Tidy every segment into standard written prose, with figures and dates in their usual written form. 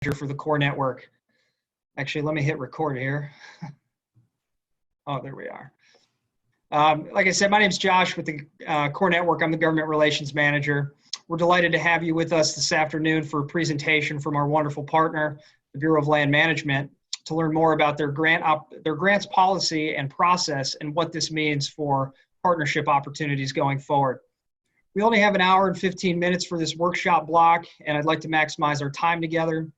for the Corps Network. Actually, let me hit record here. Oh, there we are. Like I said, my name's Josh with the Corps Network. I'm the Government Relations Manager. We're delighted to have you with us this afternoon for a presentation from our wonderful partner, the Bureau of Land Management, to learn more about their grants policy and process and what this means for partnership opportunities going forward. We only have an hour and 15 minutes for this workshop block, and I'd like to maximize our time together.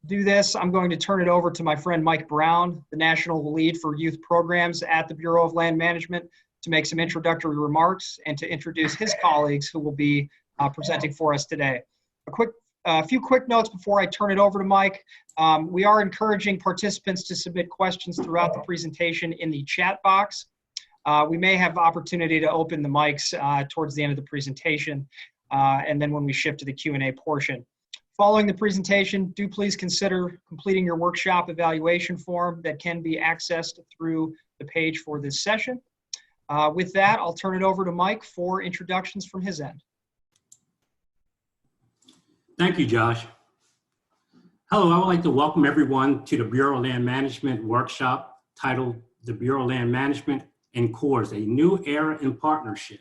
To do this, I'm going to turn it over to my friend Mike Brown, the National Lead for Youth Programs at the Bureau of Land Management, to make some introductory remarks and to introduce his colleagues who will be presenting for us today. A few quick notes before I turn it over to Mike. We are encouraging participants to submit questions throughout the presentation in the chat box. We may have opportunity to open the mics towards the end of the presentation, and then when we shift to the Q&A portion. Following the presentation, do please consider completing your workshop evaluation form that can be accessed through the page for this session. With that, I'll turn it over to Mike for introductions from his end. Thank you, Josh. Hello, I would like to welcome everyone to the Bureau of Land Management workshop titled The Bureau of Land Management and Corps, a New Era in Partnership.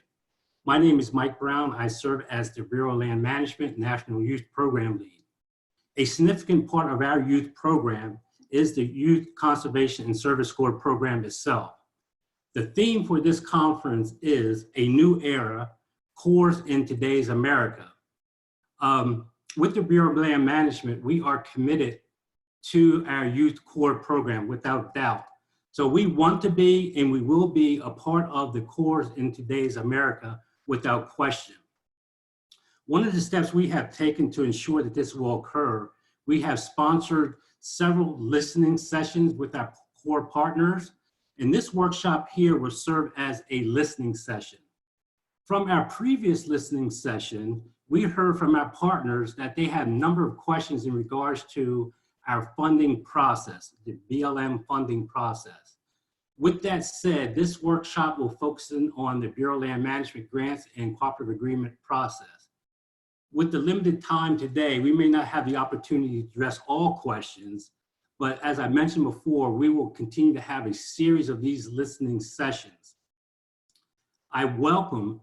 My name is Mike Brown. I serve as the Bureau of Land Management National Youth Program Lead. A significant part of our youth program is the Youth Conservation and Service Corps program itself. The theme for this conference is A New Era, Corps in Today's America. With the Bureau of Land Management, we are committed to our Youth Corps program without doubt. So we want to be and we will be a part of the Corps in Today's America without question. One of the steps we have taken to ensure that this will occur, we have sponsored several listening sessions with our Corps partners, and this workshop here will serve as a listening session. From our previous listening session, we heard from our partners that they had a number of questions in regards to our funding process, the BLM funding process. With that said, this workshop will focus on the Bureau of Land Management grants and cooperative agreement process. With the limited time today, we may not have the opportunity to address all questions, but as I mentioned before, we will continue to have a series of these listening sessions. I welcome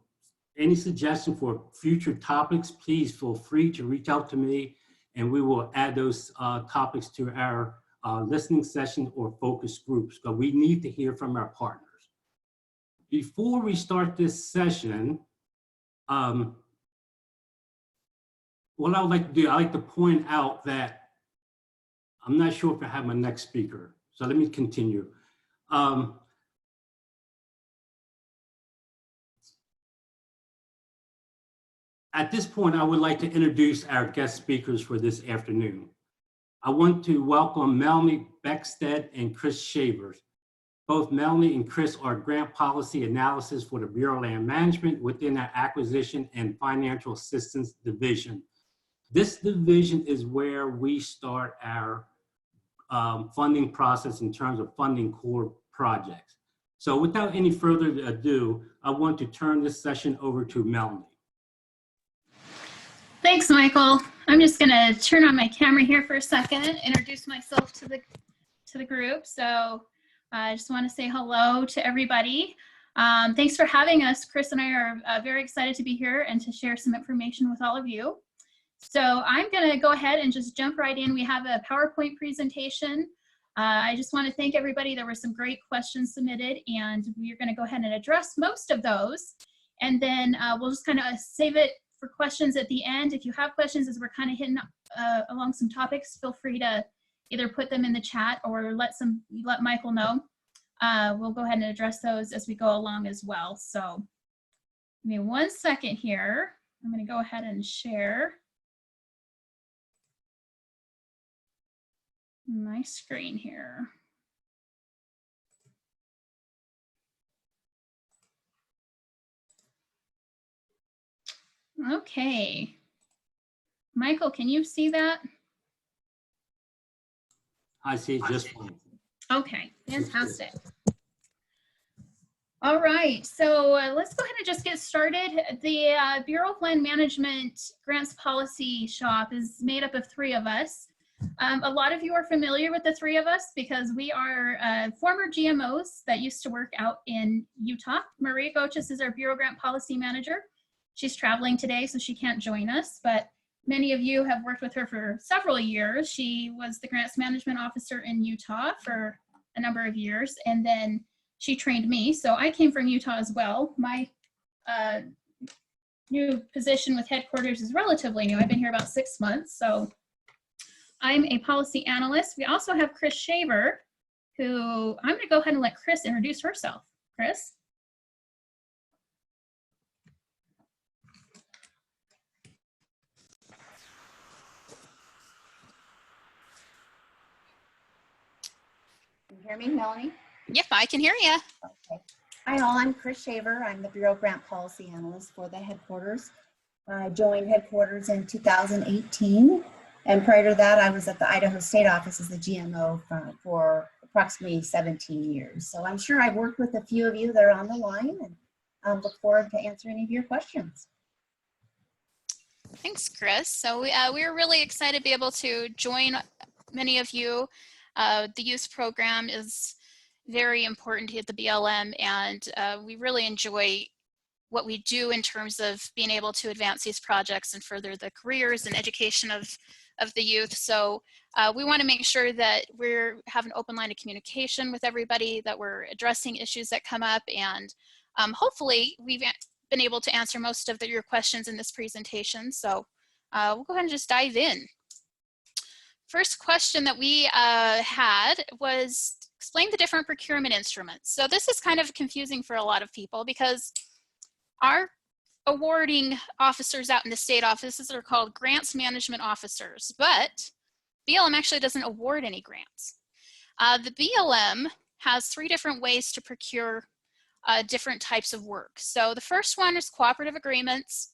any suggestion for future topics. Please feel free to reach out to me and we will add those topics to our listening session or focus groups, but we need to hear from our partners. Before we start this session, what I would like to do, I'd like to point out that I'm not sure if I have my next speaker, so let me continue. At this point, I would like to introduce our guest speakers for this afternoon. I want to welcome Melanie Beckstead and Chris Shavers. Both Melanie and Chris are grant policy analysis for the Bureau of Land Management within our Acquisition and Financial Assistance Division. This division is where we start our funding process in terms of funding core projects. So without any further ado, I want to turn this session over to Melanie. Thanks, Michael. I'm just going to turn on my camera here for a second, introduce myself to the group. So I just want to say hello to everybody. Thanks for having us. Chris and I are very excited to be here and to share some information with all of you. So I'm going to go ahead and just jump right in. We have a PowerPoint presentation. I just want to thank everybody. There were some great questions submitted, and we're going to go ahead and address most of those. And then we'll just kind of save it for questions at the end. If you have questions as we're kind of hitting along some topics, feel free to either put them in the chat or let Michael know. We'll go ahead and address those as we go along as well. So give me 1 second here. I'm going to go ahead and share my screen here. Okay. Michael, can you see that? I see just fine. Okay, fantastic. All right, so let's go ahead and just get started. The Bureau of Land Management Grants Policy Shop is made up of 3 of us. A lot of you are familiar with the three of us because we are former GMOs that used to work out in Utah. Maria Goches is our Bureau Grant Policy Manager. She's traveling today, so she can't join us, but many of you have worked with her for several years. She was the Grants Management Officer in Utah for a number of years, and then she trained me. So I came from Utah as well. My new position with headquarters is relatively new. I've been here about 6 months, so I'm a policy analyst. We also have Chris Shaver, who I'm gonna go ahead and let Chris introduce herself. Chris? Can you hear me, Melanie? Yep, I can hear you. Okay. Hi all, I'm Chris Shaver. I'm the Bureau Grant Policy Analyst for the headquarters. I joined headquarters in 2018. And prior to that, I was at the Idaho State Office as the GMO for approximately 17 years. So I'm sure I've worked with a few of you that are on the line, and look forward to answering any of your questions. Thanks, Chris. So we're really excited to be able to join many of you. The youth program is very important at the BLM, and we really enjoy what we do in terms of being able to advance these projects and further the careers and education of the youth. So we want to make sure that we have an open line of communication with everybody, that we're addressing issues that come up, and hopefully we've been able to answer most of your questions in this presentation. So we'll go ahead and just dive in. First question that we had was explain the different procurement instruments. So this is kind of confusing for a lot of people because our awarding officers out in the state offices are called grants management officers, but BLM actually doesn't award any grants. The BLM has 3 different ways to procure different types of work. So the first one is cooperative agreements.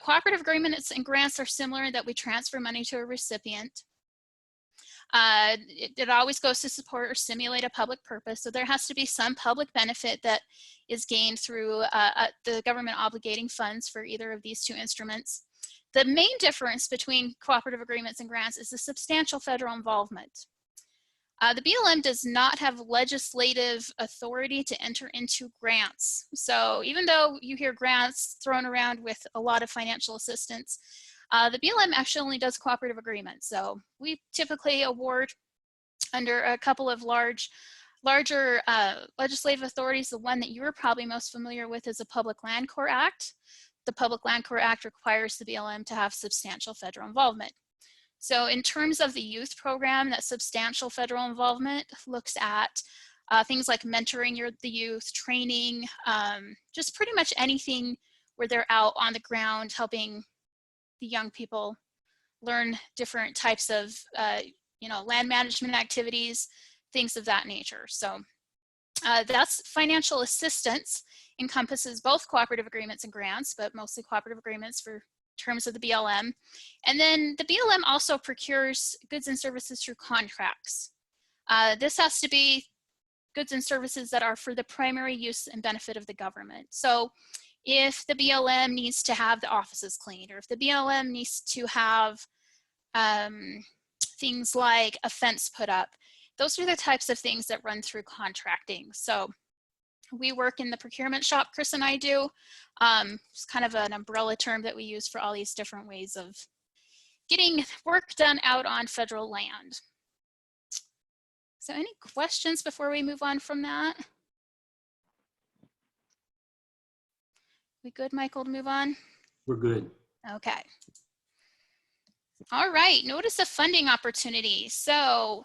Cooperative agreements and grants are similar in that we transfer money to a recipient. It always goes to support or stimulate a public purpose. So there has to be some public benefit that is gained through the government obligating funds for either of these 2 instruments. The main difference between cooperative agreements and grants is the substantial federal involvement. The BLM does not have legislative authority to enter into grants. So even though you hear grants thrown around with a lot of financial assistance, the BLM actually only does cooperative agreements. So we typically award under a couple of larger legislative authorities. The one that you're probably most familiar with is the Public Land Corps Act. The Public Land Corps Act requires the BLM to have substantial federal involvement. So in terms of the youth program, that substantial federal involvement looks at things like mentoring the youth, training, just pretty much anything where they're out on the ground helping the young people learn different types of land management activities, things of that nature. So that's financial assistance, encompasses both cooperative agreements and grants, but mostly cooperative agreements for terms of the BLM. And then the BLM also procures goods and services through contracts. This has to be goods and services that are for the primary use and benefit of the government. So if the BLM needs to have the offices cleaned, or if the BLM needs to have things like a fence put up, those are the types of things that run through contracting. So we work in the procurement shop, Chris and I do. It's kind of an umbrella term that we use for all these different ways of getting work done out on federal land. So any questions before we move on from that? We good, Michael, to move on? We're good. Okay. All right, notice of funding opportunities. So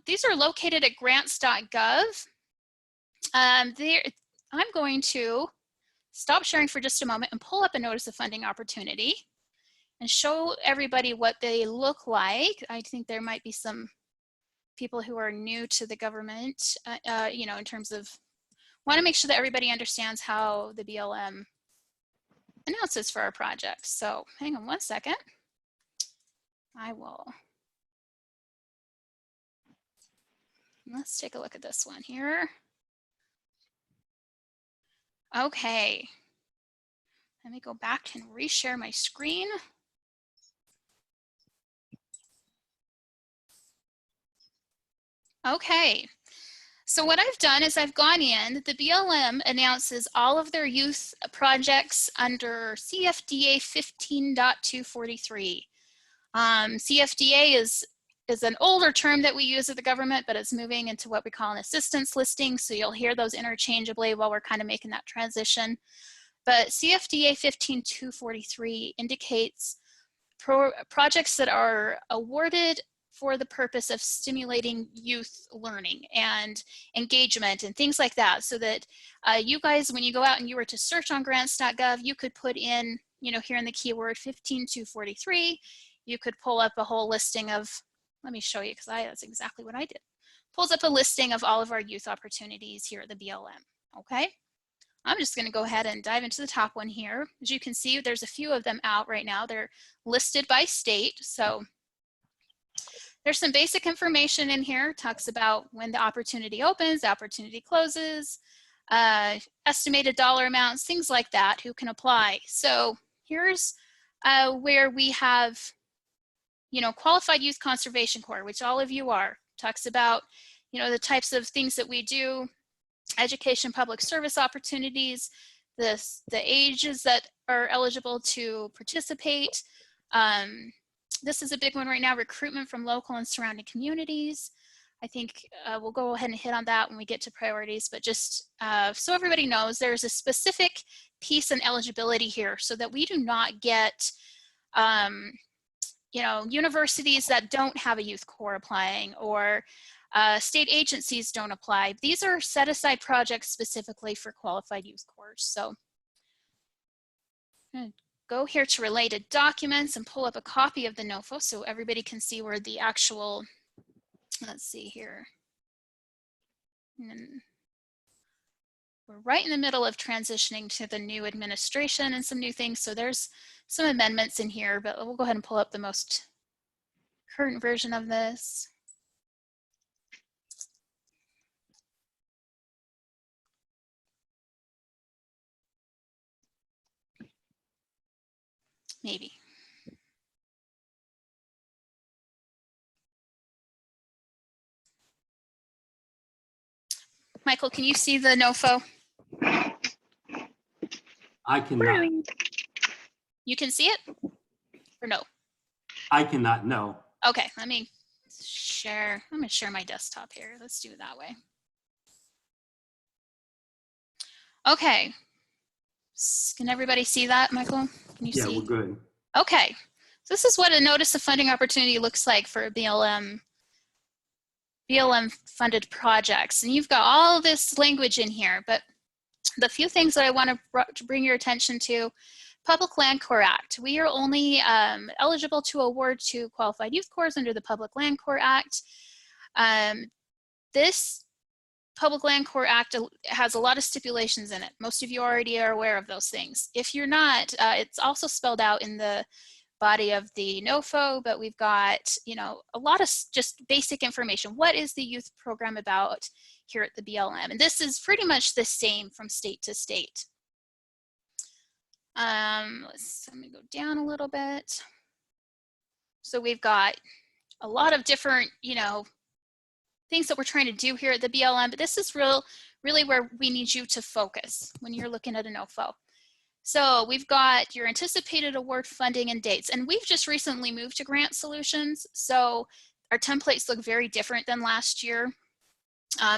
these are located at grants.gov. I'm going to stop sharing for just a moment and pull up a notice of funding opportunity and show everybody what they look like. I think there might be some people who are new to the government, in terms of, want to make sure that everybody understands how the BLM announces for our projects. So hang on one second. Let's take a look at this one here. Okay, let me go back and reshare my screen. Okay. So what I've done is I've gone in, the BLM announces all of their youth projects under CFDA 15.243. CFDA is an older term that we use at the government, but it's moving into what we call an assistance listing. So you'll hear those interchangeably while we're kind of making that transition. But CFDA 15.243 indicates projects that are awarded for the purpose of stimulating youth learning and engagement and things like that, so that you guys, when you go out and you were to search on grants.gov, you could put in, you know, here in the keyword 15.243, you could pull up a whole listing of, let me show you, because that's exactly what I did. Pulls up a listing of all of our youth opportunities here at the BLM, okay? I'm just gonna go ahead and dive into the top one here. As you can see, there's a few of them out right now. They're listed by state, so there's some basic information in here. Talks about when the opportunity opens, the opportunity closes, estimated dollar amounts, things like that, who can apply. So here's where we have, you know, Qualified Youth Conservation Corps, which all of you are. Talks about, you know, the types of things that we do, education, public service opportunities, the ages that are eligible to participate. This is a big one right now, recruitment from local and surrounding communities. I think we'll go ahead and hit on that when we get to priorities, but just so everybody knows, there's a specific piece in eligibility here so that we do not get, you know, universities that don't have a youth corps applying, or state agencies don't apply. These are set aside projects specifically for qualified youth corps. So I'm gonna go here to related documents and pull up a copy of the NOFO so everybody can see where the actual, let's see here. And then we're right in the middle of transitioning to the new administration and some new things. So there's some amendments in here, but we'll go ahead and pull up the most current version of this. Maybe. Michael, can you see the NOFO? I cannot. You can see it or no? I cannot, no. Okay, let me share. I'm gonna share my desktop here. Let's do it that way. Okay. Can everybody see that, Michael? Can you see? Yeah, we're good. Okay. So this is what a notice of funding opportunity looks like for BLM funded projects. And you've got all this language in here, but the few things that I want to bring your attention to: Public Land Corps Act. We are only eligible to award to qualified youth corps under the Public Land Corps Act. This Public Land Corps Act has a lot of stipulations in it. Most of you already are aware of those things. If you're not, it's also spelled out in the body of the NOFO, but we've got, you know, a lot of just basic information. What is the youth program about here at the BLM? And this is pretty much the same from state to state. Let me go down a little bit. So we've got a lot of different, you know, things that we're trying to do here at the BLM, but this is really where we need you to focus when you're looking at a NOFO. So we've got your anticipated award funding and dates, and we've just recently moved to grant solutions. So our templates look very different than last year.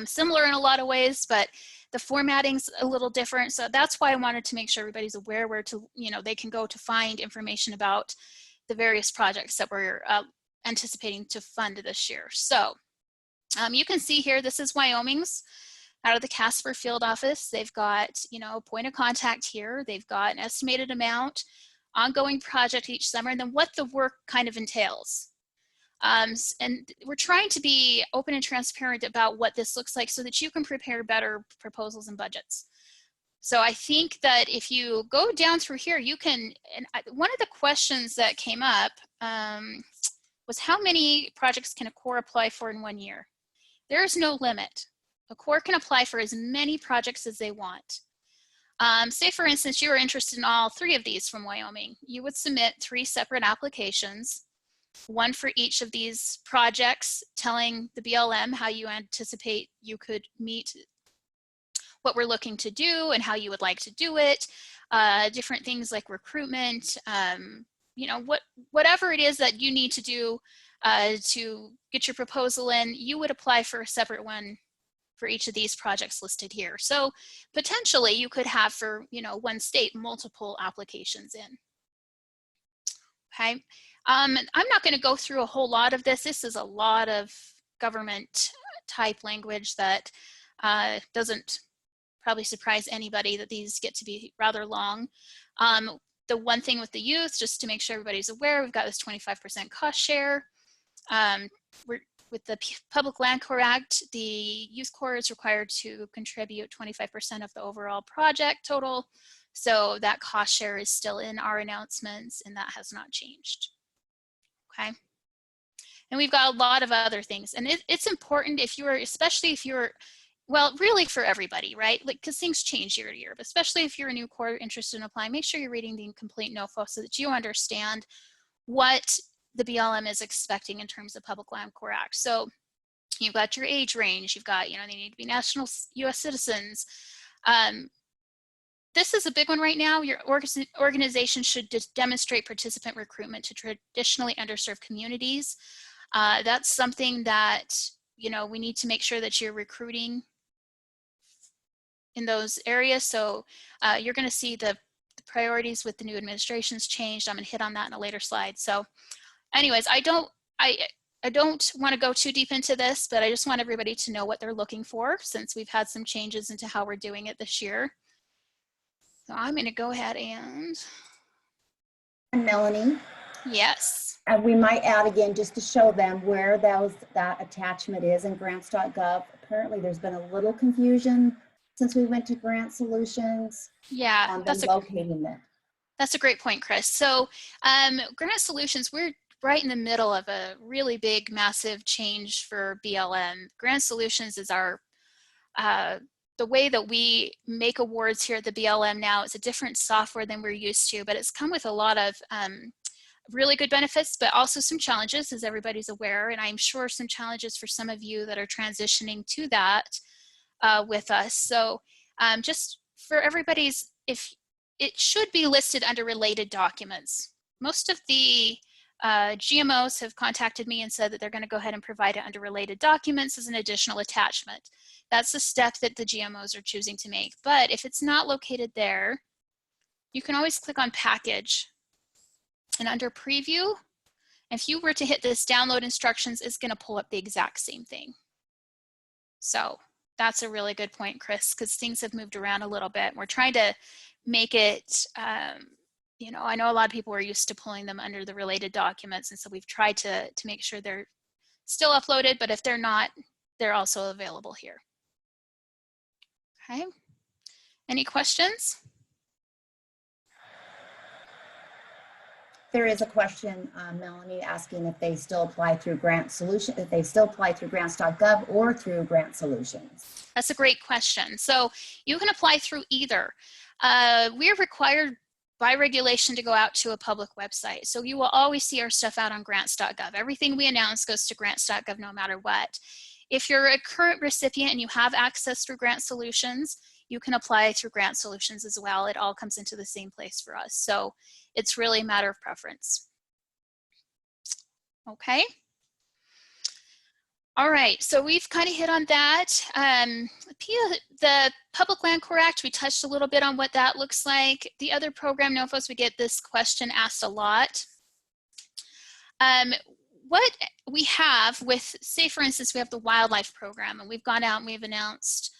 Similar in a lot of ways, but the formatting's a little different. So that's why I wanted to make sure everybody's aware where to, you know, they can go to find information about the various projects that we're anticipating to fund this year. So you can see here, this is Wyoming's out of the Casper field office. They've got, you know, point of contact here. They've got an estimated amount, ongoing project each summer, and then what the work kind of entails. And we're trying to be open and transparent about what this looks like so that you can prepare better proposals and budgets. So I think that if you go down through here, you can, and one of the questions that came up was how many projects can a Corps apply for in 1 year? There is no limit. A Corps can apply for as many projects as they want. Say for instance, you are interested in all 3 of these from Wyoming. You would submit 3 separate applications. one for each of these projects, telling the BLM how you anticipate you could meet what we're looking to do and how you would like to do it. Different things like recruitment, you know, whatever it is that you need to do to get your proposal in, you would apply for a separate one for each of these projects listed here. So potentially you could have for, you know, one state, multiple applications in. Okay. I'm not going to go through a whole lot of this. This is a lot of government type language that doesn't probably surprise anybody that these get to be rather long. The one thing with the youth, just to make sure everybody's aware, we've got this 25% cost share. With the Public Land Corps Act, the Youth Corps is required to contribute 25% of the overall project total. So that cost share is still in our announcements, and that has not changed. Okay. And we've got a lot of other things. And it's important if you're, especially if you're, well, really for everybody, right? Like, because things change year to year, but especially if you're a new Corps interested in applying, make sure you're reading the complete NOFO so that you understand what the BLM is expecting in terms of Public Land Corps Act. So you've got your age range, you've got, you know, they need to be national US citizens. This is a big one right now. Your organization should demonstrate participant recruitment to traditionally underserved communities. That's something that, you know, we need to make sure that you're recruiting in those areas. So you're going to see the priorities with the new administration's changed. I'm going to hit on that in a later slide. So anyways, I don't want to go too deep into this, but I just want everybody to know what they're looking for since we've had some changes into how we're doing it this year. So I'm going to go ahead and Melanie, yes. and we might add again just to show them where that attachment is in grants.gov. Apparently there's been a little confusion since we went to Grant Solutions. Yeah, that's locating it. That's a great point, Chris. So Grant Solutions, we're right in the middle of a really big, massive change for BLM. Grant Solutions is our the way that we make awards here at the BLM now. It's a different software than we're used to, but it's come with a lot of really good benefits, but also some challenges, as everybody's aware. And I'm sure some challenges for some of you that are transitioning to that with us. So just for everybody's, if it should be listed under related documents. Most of the GMOs have contacted me and said that they're going to go ahead and provide it under related documents as an additional attachment. That's a step that the GMOs are choosing to make. But if it's not located there, you can always click on package. And under preview, if you were to hit this download instructions, it's going to pull up the exact same thing. So that's a really good point, Chris, because things have moved around a little bit. We're trying to make it, you know, I know a lot of people are used to pulling them under the related documents, and so we've tried to make sure they're still uploaded, but if they're not, they're also available here. Okay, any questions? There is a question, Melanie, asking if they still apply through Grant Solution, if they still apply through grants.gov or through Grant Solutions. That's a great question. So you can apply through either. We're required by regulation to go out to a public website. So you will always see our stuff out on grants.gov. Everything we announce goes to grants.gov no matter what. If you're a current recipient and you have access through Grant Solutions, you can apply through Grant Solutions as well. It all comes into the same place for us. So it's really a matter of preference. Okay. All right, so we've kind of hit on that. The Public Land Corps Act, we touched a little bit on what that looks like. The other program, NOFOS, we get this question asked a lot. What we have with, say for instance, we have the wildlife program, and we've gone out and we've announced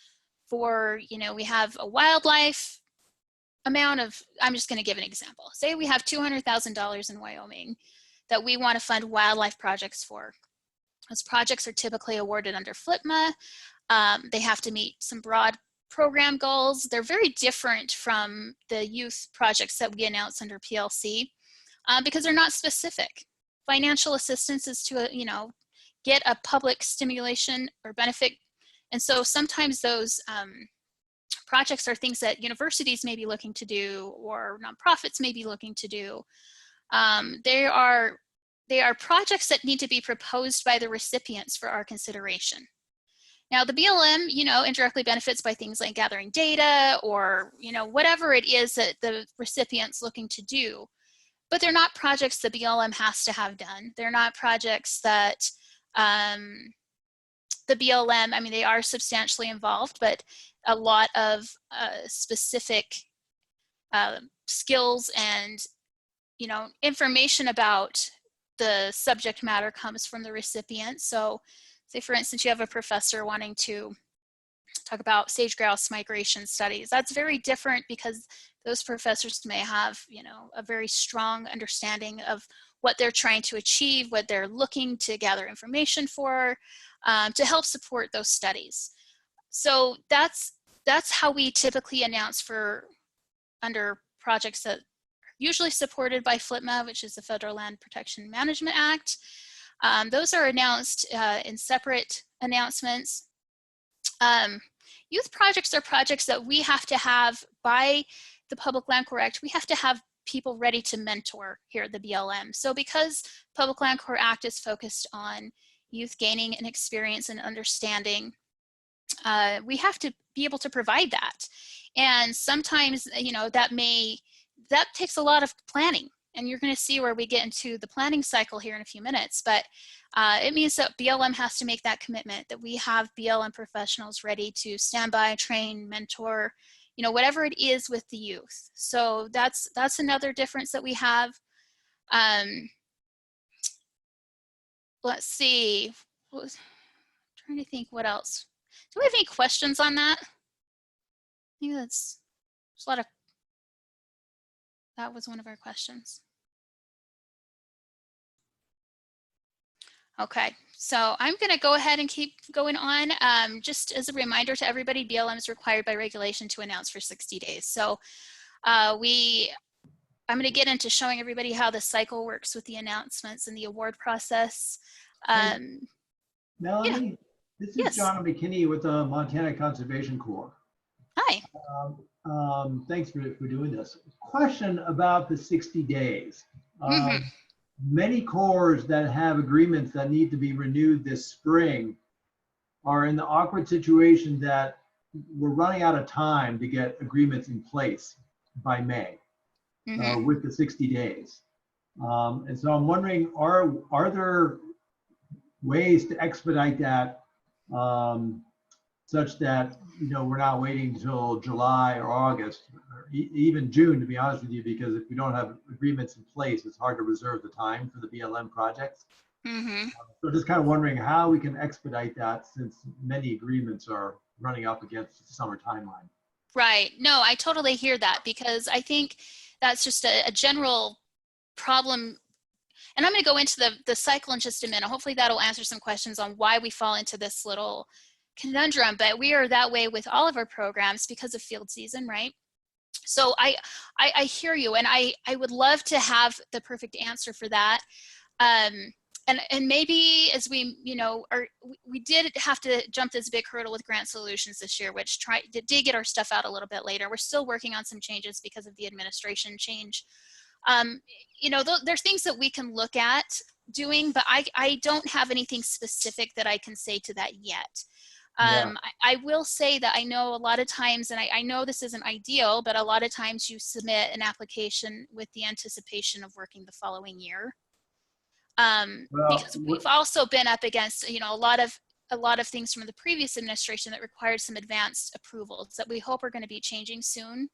for, you know, we have a wildlife amount of, I'm just going to give an example. Say we have $200,000 in Wyoming that we want to fund wildlife projects for. Those projects are typically awarded under FLPMA. They have to meet some broad program goals. They're very different from the youth projects that we announce under PLC because they're not specific. Financial assistance is to, you know, get a public stimulation or benefit. And so sometimes those projects are things that universities may be looking to do or nonprofits may be looking to do. they are projects that need to be proposed by the recipients for our consideration. Now, the BLM, you know, indirectly benefits by things like gathering data or, you know, whatever it is that the recipient's looking to do. But they're not projects the BLM has to have done. They're not projects that the BLM, I mean, they are substantially involved, but a lot of specific skills and, you know, information about the subject matter comes from the recipient. So say, for instance, you have a professor wanting to talk about sage grouse migration studies. That's very different because those professors may have, you know, a very strong understanding of what they're trying to achieve, what they're looking to gather information for, to help support those studies. So that's how we typically announce for under projects that are usually supported by FLTMA, which is the Federal Land Protection Management Act. Those are announced in separate announcements. Youth projects are projects that we have to have by the Public Land Corps Act. We have to have people ready to mentor here at the BLM. So because Public Land Corps Act is focused on youth gaining an experience and understanding, we have to be able to provide that. And sometimes, you know, that takes a lot of planning. And you're going to see where we get into the planning cycle here in a few minutes. But it means that BLM has to make that commitment, that we have BLM professionals ready to stand by, train, mentor, you know, whatever it is with the youth. So that's another difference that we have. Let's see. Trying to think what else. Do we have any questions on that? I think there's a lot of, that was one of our questions. Okay, so I'm going to go ahead and keep going on. Just as a reminder to everybody, BLM is required by regulation to announce for 60 days. So I'm going to get into showing everybody how the cycle works with the announcements and the award process. Melanie, this is Yes. John McKinney with the Montana Conservation Corps. Hi. Thanks for doing this. Question about the 60 days. Many corps that have agreements that need to be renewed this spring are in the awkward situation that we're running out of time to get agreements in place by May with the 60 days. And so I'm wondering, are there ways to expedite that such that, you know, we're not waiting until July or August or even June, to be honest with you, because if we don't have agreements in place, it's hard to reserve the time for the BLM projects. So just kind of wondering how we can expedite that since many agreements are running up against the summer timeline. Right. No, I totally hear that because I think that's just a general problem. And I'm going to go into the cycle in just a minute. Hopefully that'll answer some questions on why we fall into this little conundrum, but we are that way with all of our programs because of field season, right? So I hear you, and I would love to have the perfect answer for that. And maybe as we, you know, we did have to jump this big hurdle with grant solutions this year, which did get our stuff out a little bit later. We're still working on some changes because of the administration change. You know, there's things that we can look at doing, but I don't have anything specific that I can say to that yet. I will say that I know a lot of times, and I know this isn't ideal, but a lot of times you submit an application with the anticipation of working the following year. Because we've also been up against, you know, a lot of things from the previous administration that required some advanced approvals that we hope are going to be changing soon,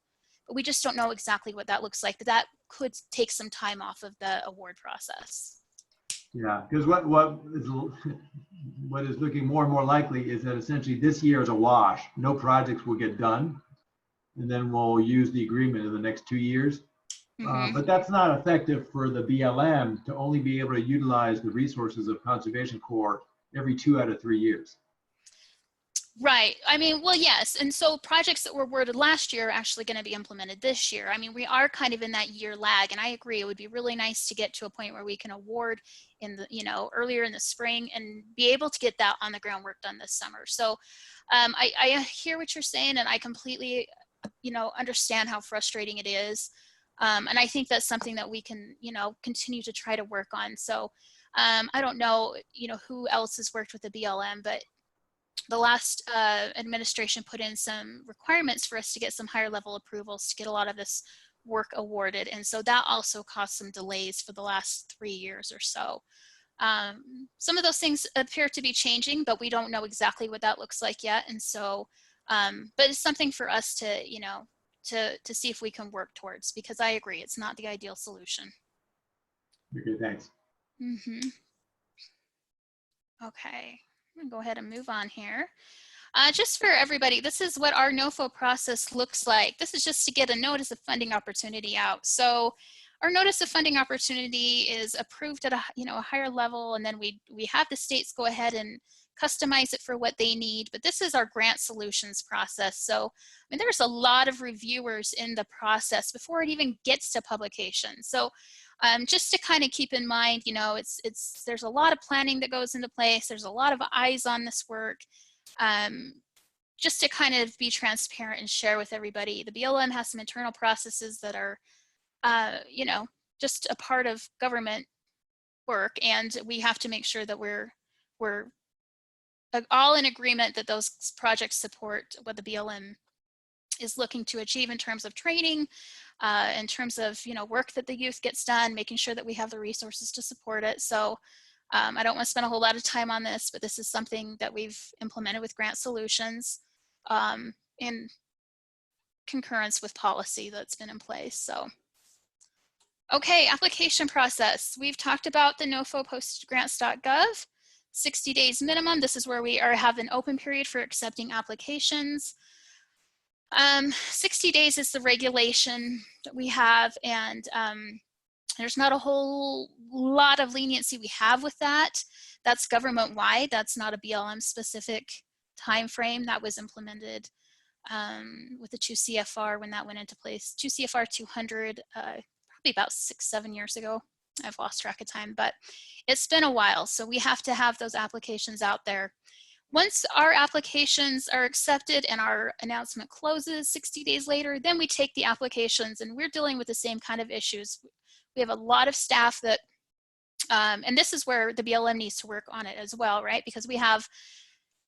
but we just don't know exactly what that looks like, but that could take some time off of the award process. Yeah, because what is looking more and more likely is that essentially this year is a wash. No projects will get done, and then we'll use the agreement in the next 2 years. But that's not effective for the BLM to only be able to utilize the resources of Conservation Corps every 2 out of 3 years. Right. I mean, well, yes. And so projects that were awarded last year are actually going to be implemented this year. I mean, we are kind of in that year lag, and I agree. It would be really nice to get to a point where we can award in the, you know, earlier in the spring and be able to get that on the ground work done this summer. So I hear what you're saying, and I completely, you know, understand how frustrating it is. And I think that's something that we can, continue to try to work on. So I don't know, who else has worked with the BLM, but the last administration put in some requirements for us to get some higher level approvals to get a lot of this work awarded. And so that also caused some delays for the last 3 years or so. Some of those things appear to be changing, but we don't know exactly what that looks like yet. And so, but it's something for us to, to see if we can work towards, because I agree, it's not the ideal solution. Okay, thanks. Okay, I'm gonna go ahead and move on here. Just for everybody, this is what our NOFO process looks like. This is just to get a notice of funding opportunity out. So our notice of funding opportunity is approved at a higher level, and then we have the states go ahead and customize it for what they need. But this is our grant solutions process. So there's a lot of reviewers in the process before it even gets to publication. So just to kind of keep in mind, there's a lot of planning that goes into place. There's a lot of eyes on this work. Just to kind of be transparent and share with everybody, the BLM has some internal processes that are, just a part of government work, and we have to make sure that we're all in agreement that those projects support what the BLM is looking to achieve in terms of training, in terms of work that the youth gets done, making sure that we have the resources to support it. So I don't want to spend a whole lot of time on this, but this is something that we've implemented with Grant Solutions in concurrence with policy that's been in place. So, okay, application process. We've talked about the NOFO postgrants.gov, 60 days minimum. This is where we have an open period for accepting applications. 60 days is the regulation that we have, and there's not a whole lot of leniency we have with that. That's government-wide. That's not a BLM-specific time frame. That was implemented with the 2 CFR when that went into place. 2 CFR 200, probably about 6-7 years ago. I've lost track of time, but it's been a while. So we have to have those applications out there. Once our applications are accepted and our announcement closes 60 days later, then we take the applications, and we're dealing with the same kind of issues. We have a lot of staff that, and this is where the BLM needs to work on it as well, right? Because it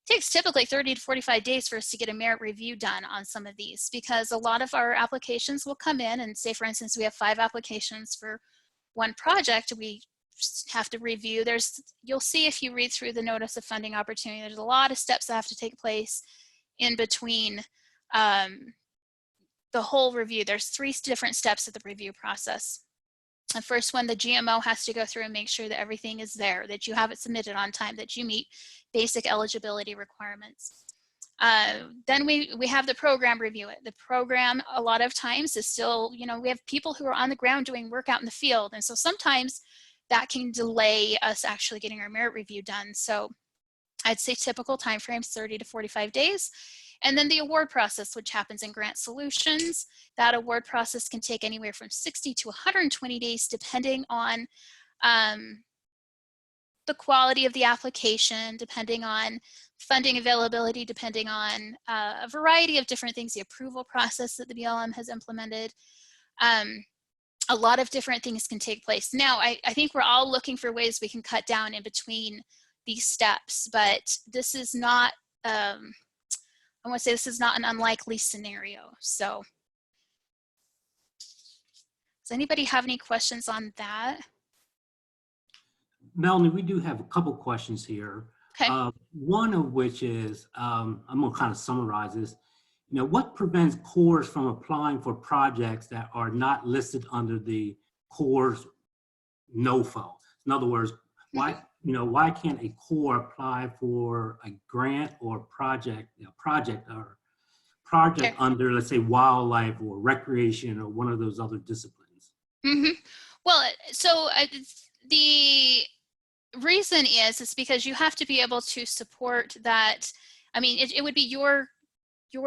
takes typically 30 to 45 days for us to get a merit review done on some of these, because a lot of our applications will come in and say, for instance, we have 5 applications for one project. We have to review. You'll see if you read through the notice of funding opportunity, there's a lot of steps that have to take place in between the whole review. There's 3 different steps of the review process. The first one, the GMO has to go through and make sure that everything is there, that you have it submitted on time, that you meet basic eligibility requirements. Then we have the program review it. The program, a lot of times, is still, we have people who are on the ground doing work out in the field. And so sometimes that can delay us actually getting our merit review done. So I'd say typical timeframes, 30 to 45 days. And then the award process, which happens in Grant Solutions, that award process can take anywhere from 60 to 120 days, depending on the quality of the application, depending on funding availability, depending on a variety of different things, the approval process that the BLM has implemented. A lot of different things can take place. Now, I think we're all looking for ways we can cut down in between these steps, but this is not, I want to say this is not an unlikely scenario. So does anybody have any questions on that? Melanie, we do have a couple questions here. Okay. One of which is, I'm gonna kind of summarize this. What prevents Corps from applying for projects that are not listed under the Corps NOFO? In other words, why can't a Corps apply for a grant or project Okay. under, let's say, wildlife or recreation or one of those other disciplines? Mm-hmm. Well, so the reason is because you have to be able to support that. I mean, it would be your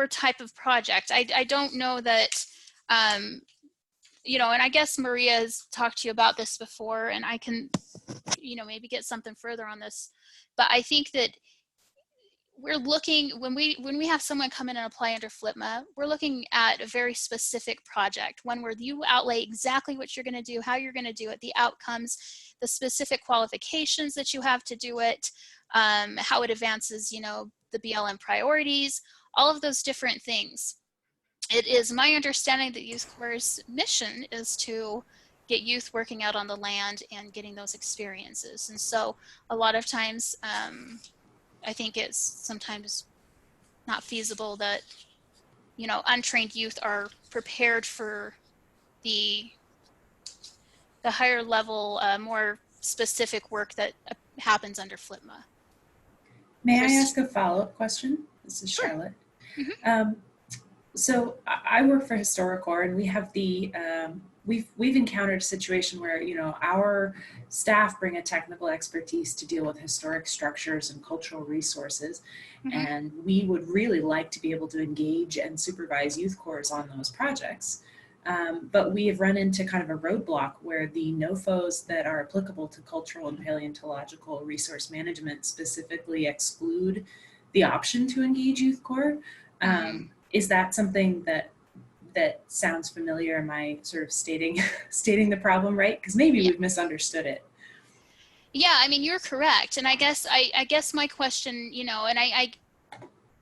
type of project. I don't know that, and I guess Maria's talked to you about this before, and I can, maybe get something further on this. But I think that we're looking, when we have someone come in and apply under FLPMA, we're looking at a very specific project, one where you outlay exactly what you're going to do, how you're going to do it, the outcomes, the specific qualifications that you have to do it, how it advances, you know, the BLM priorities, all of those different things. It is my understanding that Youth Corps' mission is to get youth working out on the land and getting those experiences. And so a lot of times, I think it's sometimes not feasible that, you know, untrained youth are prepared for the higher level, more specific work that happens under FLPMA. May I Chris? ask a follow-up question? This is Sure. Charlotte. Mhm. So I work for HistoriCorps, and we have the we've encountered a situation where, you know, our staff bring a technical expertise to deal with historic structures and cultural resources, and we would really like to be able to engage and supervise Youth Corps on those projects. But we have run into kind of a roadblock where the NOFOs that are applicable to cultural and paleontological resource management specifically exclude the option to engage Youth Corps. Is that something that sounds familiar? Am I sort of stating the problem right? Because maybe we've misunderstood it. Yeah, I mean, you're correct. And I guess my question, you know, and I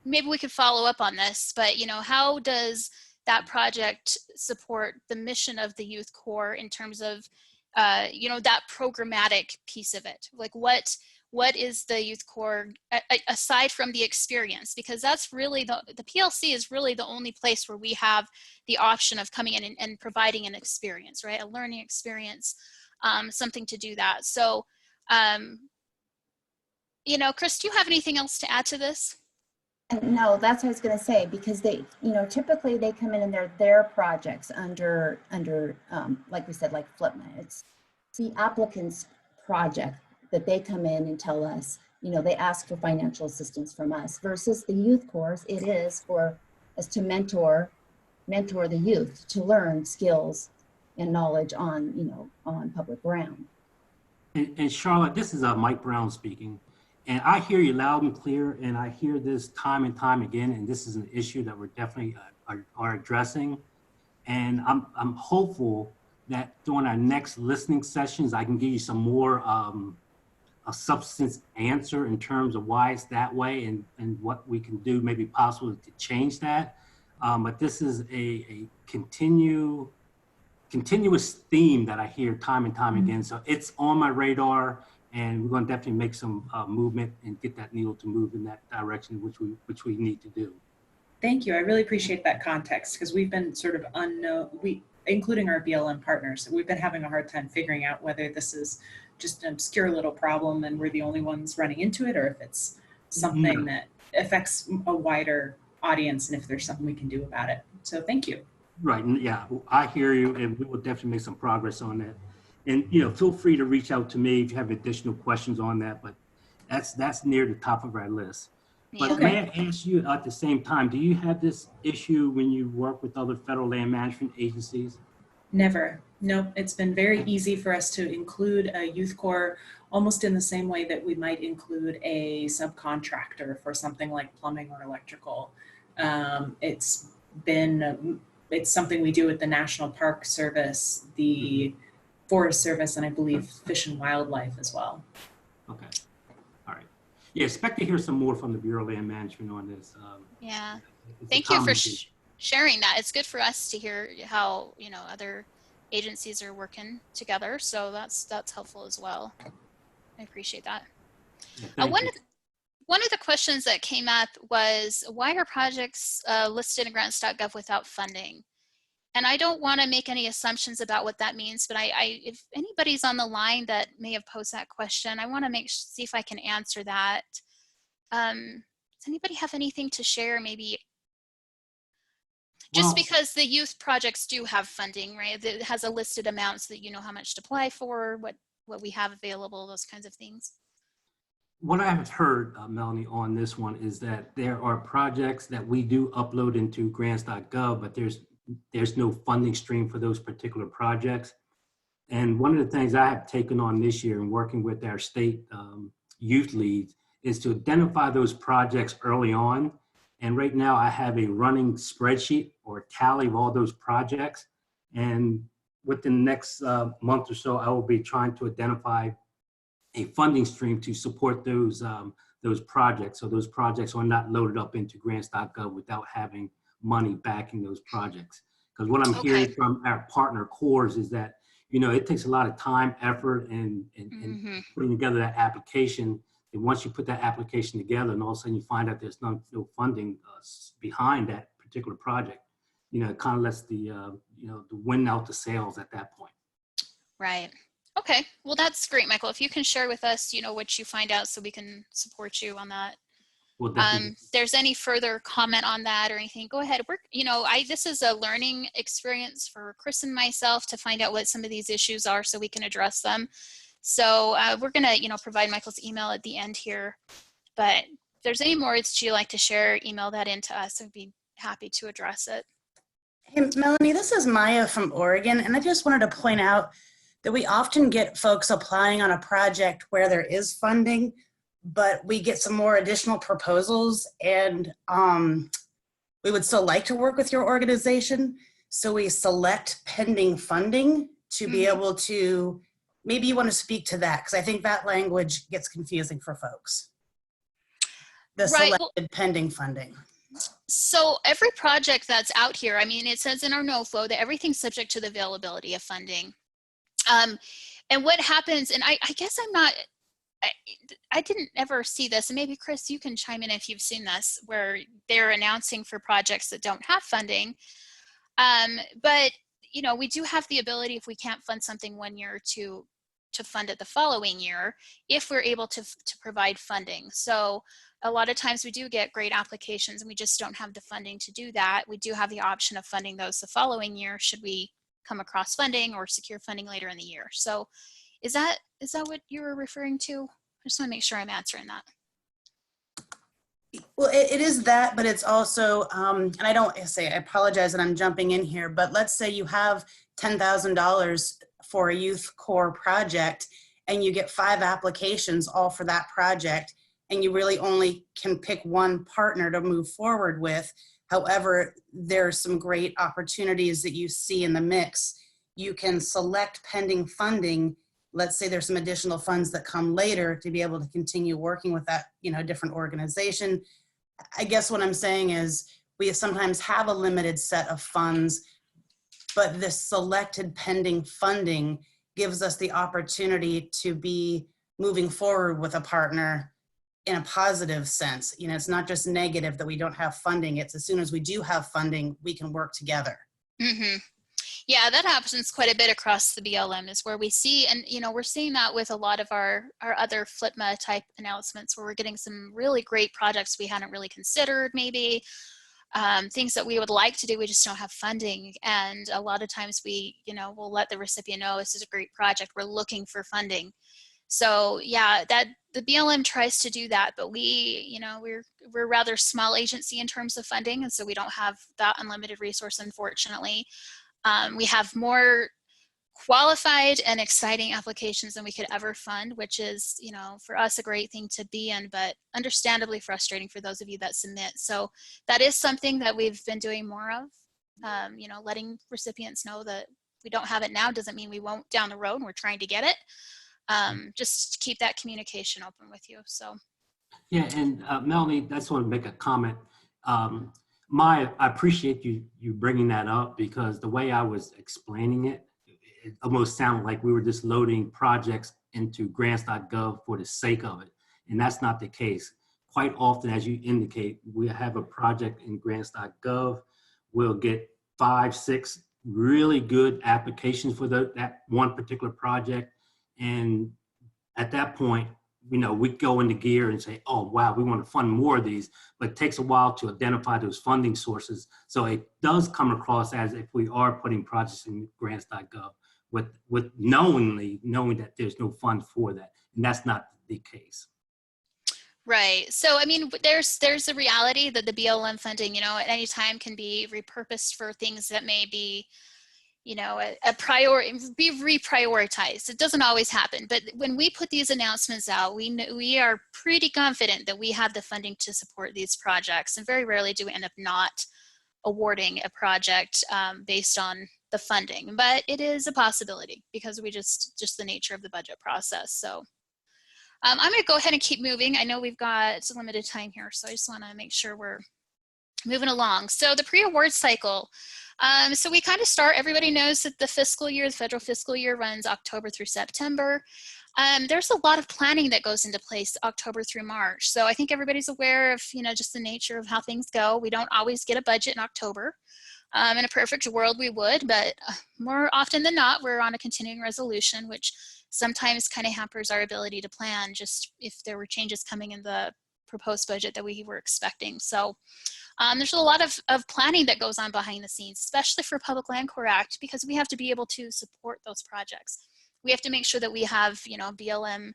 maybe we could follow up on this, but, you know, how does that project support the mission of the Youth Corps in terms of, you know, that programmatic piece of it? Like what is the Youth Corps, aside from the experience? Because that's really the PLC is really the only place where we have the option of coming in and providing an experience, right? A learning experience, something to do that. So, you know, Chris, do you have anything else to add to this? No, that's what I was going to say, because they, you know, typically they come in and they're their projects under like we said, like FLPMA. It's the applicant's project that they come in and tell us, you know, they ask for financial assistance from us, versus the Youth Corps, it is for us to mentor the youth to learn skills and knowledge on, you know, on public ground. And Charlotte, this is Mike Brown speaking. And I hear you loud and clear, and I hear this time and time again, and this is an issue that we're definitely are addressing. And I'm hopeful that during our next listening sessions, I can give you some more a substance answer in terms of why it's that way and what we can do maybe possible to change that. But this is a continuous theme that I hear time and time again. So it's on my radar, and we're going to definitely make some movement and get that needle to move in that direction, which we need to do. Thank you. I really appreciate that context, because we've been sort of including our BLM partners, we've been having a hard time figuring out whether this is just an obscure little problem and we're the only ones running into it, or if it's something that affects a wider audience and if there's something we can do about it. So thank you. Right. Yeah, I hear you, and we will definitely make some progress on that. And, you know, feel free to reach out to me if you have additional questions on that, but that's near the top of our list. But may I ask you at the same time, do you have this issue when you work with other federal land management agencies? Never. Nope. It's been very easy for us to include a Youth Corps almost in the same way that we might include a subcontractor for something like plumbing or electrical. It's something we do with the National Park Service, the Forest Service, and I believe Fish and Wildlife as well. Okay. All right. Yeah, expect to hear some more from the Bureau of Land Management on this. Yeah. Thank you for sharing that. It's good for us to hear how, you know, other agencies are working together. So that's helpful as well. I appreciate that. Yeah, one of the questions that came up was, why are projects listed in grants.gov without funding? And I don't want to make any assumptions about what that means, but if anybody's on the line that may have posed that question, I want to see if I can answer that. Does anybody have anything to share? Maybe just because the youth projects do have funding, right? It has a listed amount so that you know how much to apply for, what we have available, those kinds of things. What I have heard, Melanie, on this one is that there are projects that we do upload into grants.gov, but there's no funding stream for those particular projects. And one of the things I have taken on this year and working with our state youth leads is to identify those projects early on. And right now I have a running spreadsheet or tally of all those projects. And within the next month or so, I will be trying to identify a funding stream to support those projects. So those projects are not loaded up into grants.gov without having money backing those projects. Because what I'm hearing from our partner Corps is that, it takes a lot of time, effort, and putting together that application. And once you put that application together and all of a sudden you find out there's no funding behind that particular project, it kind of lets the wind out the sails at that point. Right. Okay. Well, that's great, Michael. If you can share with us, what you find out so we can support you on that. Well, definitely. There's any further comment on that or anything, go ahead. This is a learning experience for Chris and myself to find out what some of these issues are so we can address them. So we're going to, provide Michael's email at the end here, but if there's any more that you'd like to share, email that in to us. I'd be happy to address it. Hey, Melanie, this is Maya from Oregon, and I just wanted to point out that we often get folks applying on a project where there is funding, but we get some more additional proposals, and we would still like to work with your organization. So we select pending funding to be able to, maybe you want to speak to that, because I think that language gets confusing for folks. The selected pending funding. So every project that's out here, it says in our no flow that everything's subject to the availability of funding. And what happens, and I guess I didn't ever see this, and maybe Chris, you can chime in if you've seen this, where they're announcing for projects that don't have funding. But, we do have the ability, if we can't fund something one year, to fund it the following year, if we're able to provide funding. So a lot of times we do get great applications and we just don't have the funding to do that. We do have the option of funding those the following year should we come across funding or secure funding later in the year. So is that what you were referring to? I just want to make sure I'm answering that. Well, it is that, but it's also, and I apologize that I'm jumping in here, but let's say you have $10,000 for a youth core project and you get 5 applications all for that project, and you really only can pick one partner to move forward with. However, there's some great opportunities that you see in the mix. You can select pending funding. Let's say there's some additional funds that come later to be able to continue working with that, different organization. I guess what I'm saying is we sometimes have a limited set of funds, but this selected pending funding gives us the opportunity to be moving forward with a partner in a positive sense. It's not just negative that we don't have funding. It's as soon as we do have funding, we can work together. Mm-hmm. Yeah, that happens quite a bit across the BLM, is where we see, and we're seeing that with a lot of our other FLTMA type announcements, where we're getting some really great projects we hadn't really considered, maybe things that we would like to do, we just don't have funding. And a lot of times we, we'll let the recipient know this is a great project, we're looking for funding. So yeah, that the BLM tries to do that, but we, we're a rather small agency in terms of funding, and so we don't have that unlimited resource, unfortunately. We have more qualified and exciting applications than we could ever fund, which is, for us a great thing to be in, but understandably frustrating for those of you that submit. So that is something that we've been doing more of, letting recipients know that we don't have it now doesn't mean we won't down the road, and we're trying to get it. Just keep that communication open with you. So. Yeah, and Melanie, I just want to make a comment. I appreciate you bringing that up, because the way I was explaining it, it almost sounded like we were just loading projects into grants.gov for the sake of it. And that's not the case. Quite often, as you indicate, we have a project in grants.gov. We'll get 5, 6 really good applications for that one particular project. And at that point, we go into gear and say, oh, wow, we want to fund more of these, but it takes a while to identify those funding sources. So it does come across as if we are putting projects in grants.gov with knowing that there's no fund for that. And that's not the case. Right. So, there's a reality that the BLM funding, at any time can be repurposed for things that may be, you know, a priority, be reprioritized. It doesn't always happen, but when we put these announcements out, we are pretty confident that we have the funding to support these projects, and very rarely do we end up not awarding a project based on the funding, but it is a possibility because we just the nature of the budget process. So I'm going to go ahead and keep moving. I know we've got limited time here, so I just want to make sure we're moving along. So the pre-award cycle. So we kind of start, everybody knows that the federal fiscal year runs October through September. There's a lot of planning that goes into place October through March. So I think everybody's aware of, you know, just the nature of how things go. We don't always get a budget in October. In a perfect world, we would, but more often than not, we're on a continuing resolution, which sometimes kind of hampers our ability to plan just if there were changes coming in the proposed budget that we were expecting. So there's a lot of planning that goes on behind the scenes, especially for Public Land Corps Act, because we have to be able to support those projects. We have to make sure that we have, you know, BLM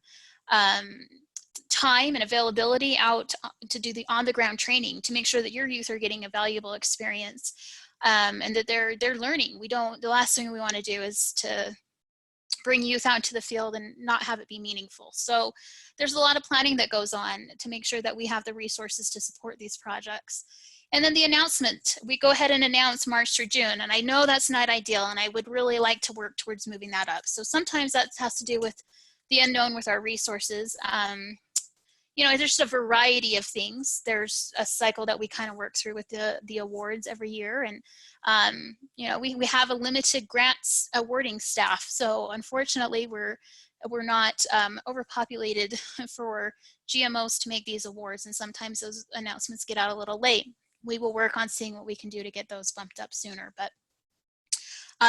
time and availability out to do the on-the-ground training to make sure that your youth are getting a valuable experience and that they're learning. The last thing we want to do is to bring youth out into the field and not have it be meaningful. So there's a lot of planning that goes on to make sure that we have the resources to support these projects. And then the announcement, we go ahead and announce March through June. And I know that's not ideal, and I would really like to work towards moving that up. So sometimes that has to do with the unknown with our resources. You know, there's a variety of things. There's a cycle that we kind of work through with the awards every year. And, you know, we have a limited grants awarding staff. So unfortunately, we're not overpopulated for GMOs to make these awards. And sometimes those announcements get out a little late. We will work on seeing what we can do to get those bumped up sooner. But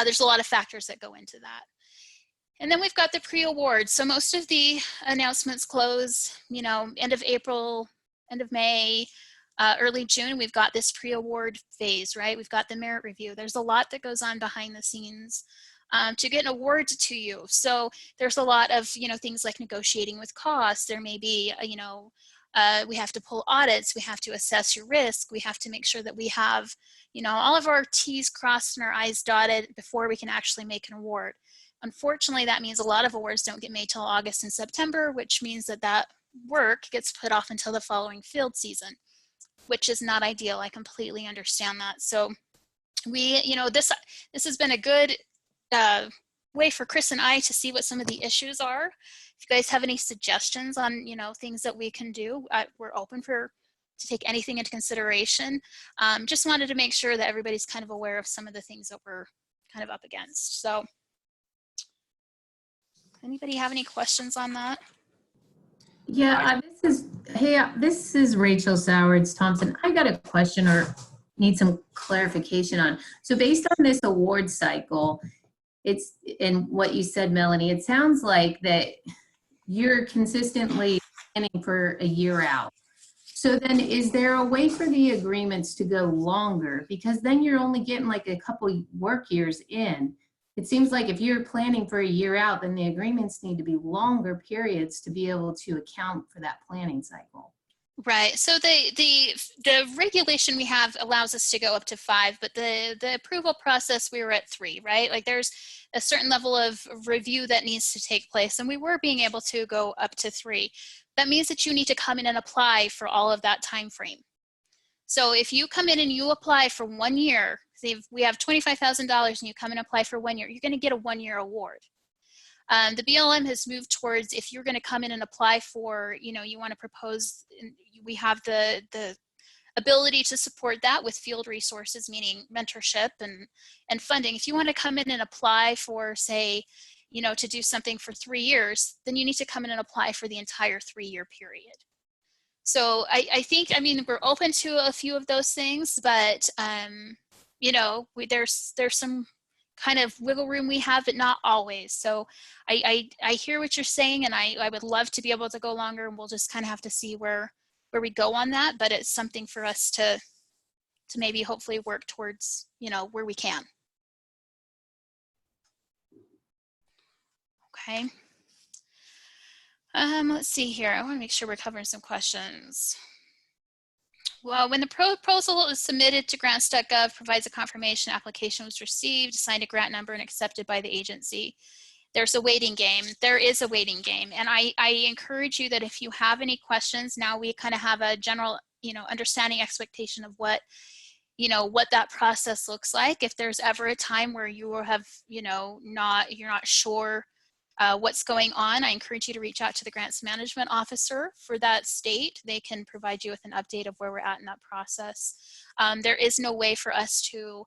there's a lot of factors that go into that. And then we've got the pre-award. So most of the announcements close, you know, end of April, end of May, early June. We've got this pre-award phase, right? We've got the merit review. There's a lot that goes on behind the scenes to get an award to you. So there's a lot of, you know, things like negotiating with costs. There may be, you know, we have to pull audits. We have to assess your risk. We have to make sure that we have, you know, all of our T's crossed and our I's dotted before we can actually make an award. Unfortunately, that means a lot of awards don't get made till August and September, which means that work gets put off until the following field season, which is not ideal. I completely understand that. So we, you know, this has been a good way for Chris and I to see what some of the issues are. If you guys have any suggestions on, you know, things that we can do, we're open to take anything into consideration. Just wanted to make sure that everybody's kind of aware of some of the things that we're kind of up against. So anybody have any questions on that? Yeah, this is Rachel Sowards Thompson. I got a question or need some clarification on. So based on this award cycle, it's and what you said, Melanie, it sounds like that you're consistently planning for a year out. So then is there a way for the agreements to go longer? Because then you're only getting like a couple work years in. It seems like if you're planning for a year out, then the agreements need to be longer periods to be able to account for that planning cycle. Right. So the regulation we have allows us to go up to 5, but the approval process, we were at 3, right? Like there's a certain level of review that needs to take place, and we were being able to go up to 3. That means that you need to come in and apply for all of that time frame. So if you come in and you apply for 1 year, say we have $25,000 and you come and apply for 1 year, you're going to get a 1-year award. The BLM has moved towards, if you're going to come in and apply for, you know, you want to propose, we have the ability to support that with field resources, meaning mentorship and funding. If you want to come in and apply for, say, you know, to do something for 3 years, then you need to come in and apply for the entire 3-year period. So I think, I mean, we're open to a few of those things, but, you know, there's some kind of wiggle room we have, but not always. So I hear what you're saying, and I would love to be able to go longer, and we'll just kind of have to see where we go on that, but it's something for us to maybe hopefully work towards, you know, where we can. Okay. Let's see here. I want to make sure we're covering some questions. Well, when the proposal is submitted to grants.gov, provides a confirmation application was received, assigned a grant number, and accepted by the agency. There's a waiting game. There is a waiting game. And I encourage you that if you have any questions, now we kind of have a general, understanding expectation of what that process looks like. If there's ever a time where you will have, you're not sure what's going on, I encourage you to reach out to the grants management officer for that state. They can provide you with an update of where we're at in that process. There is no way for us to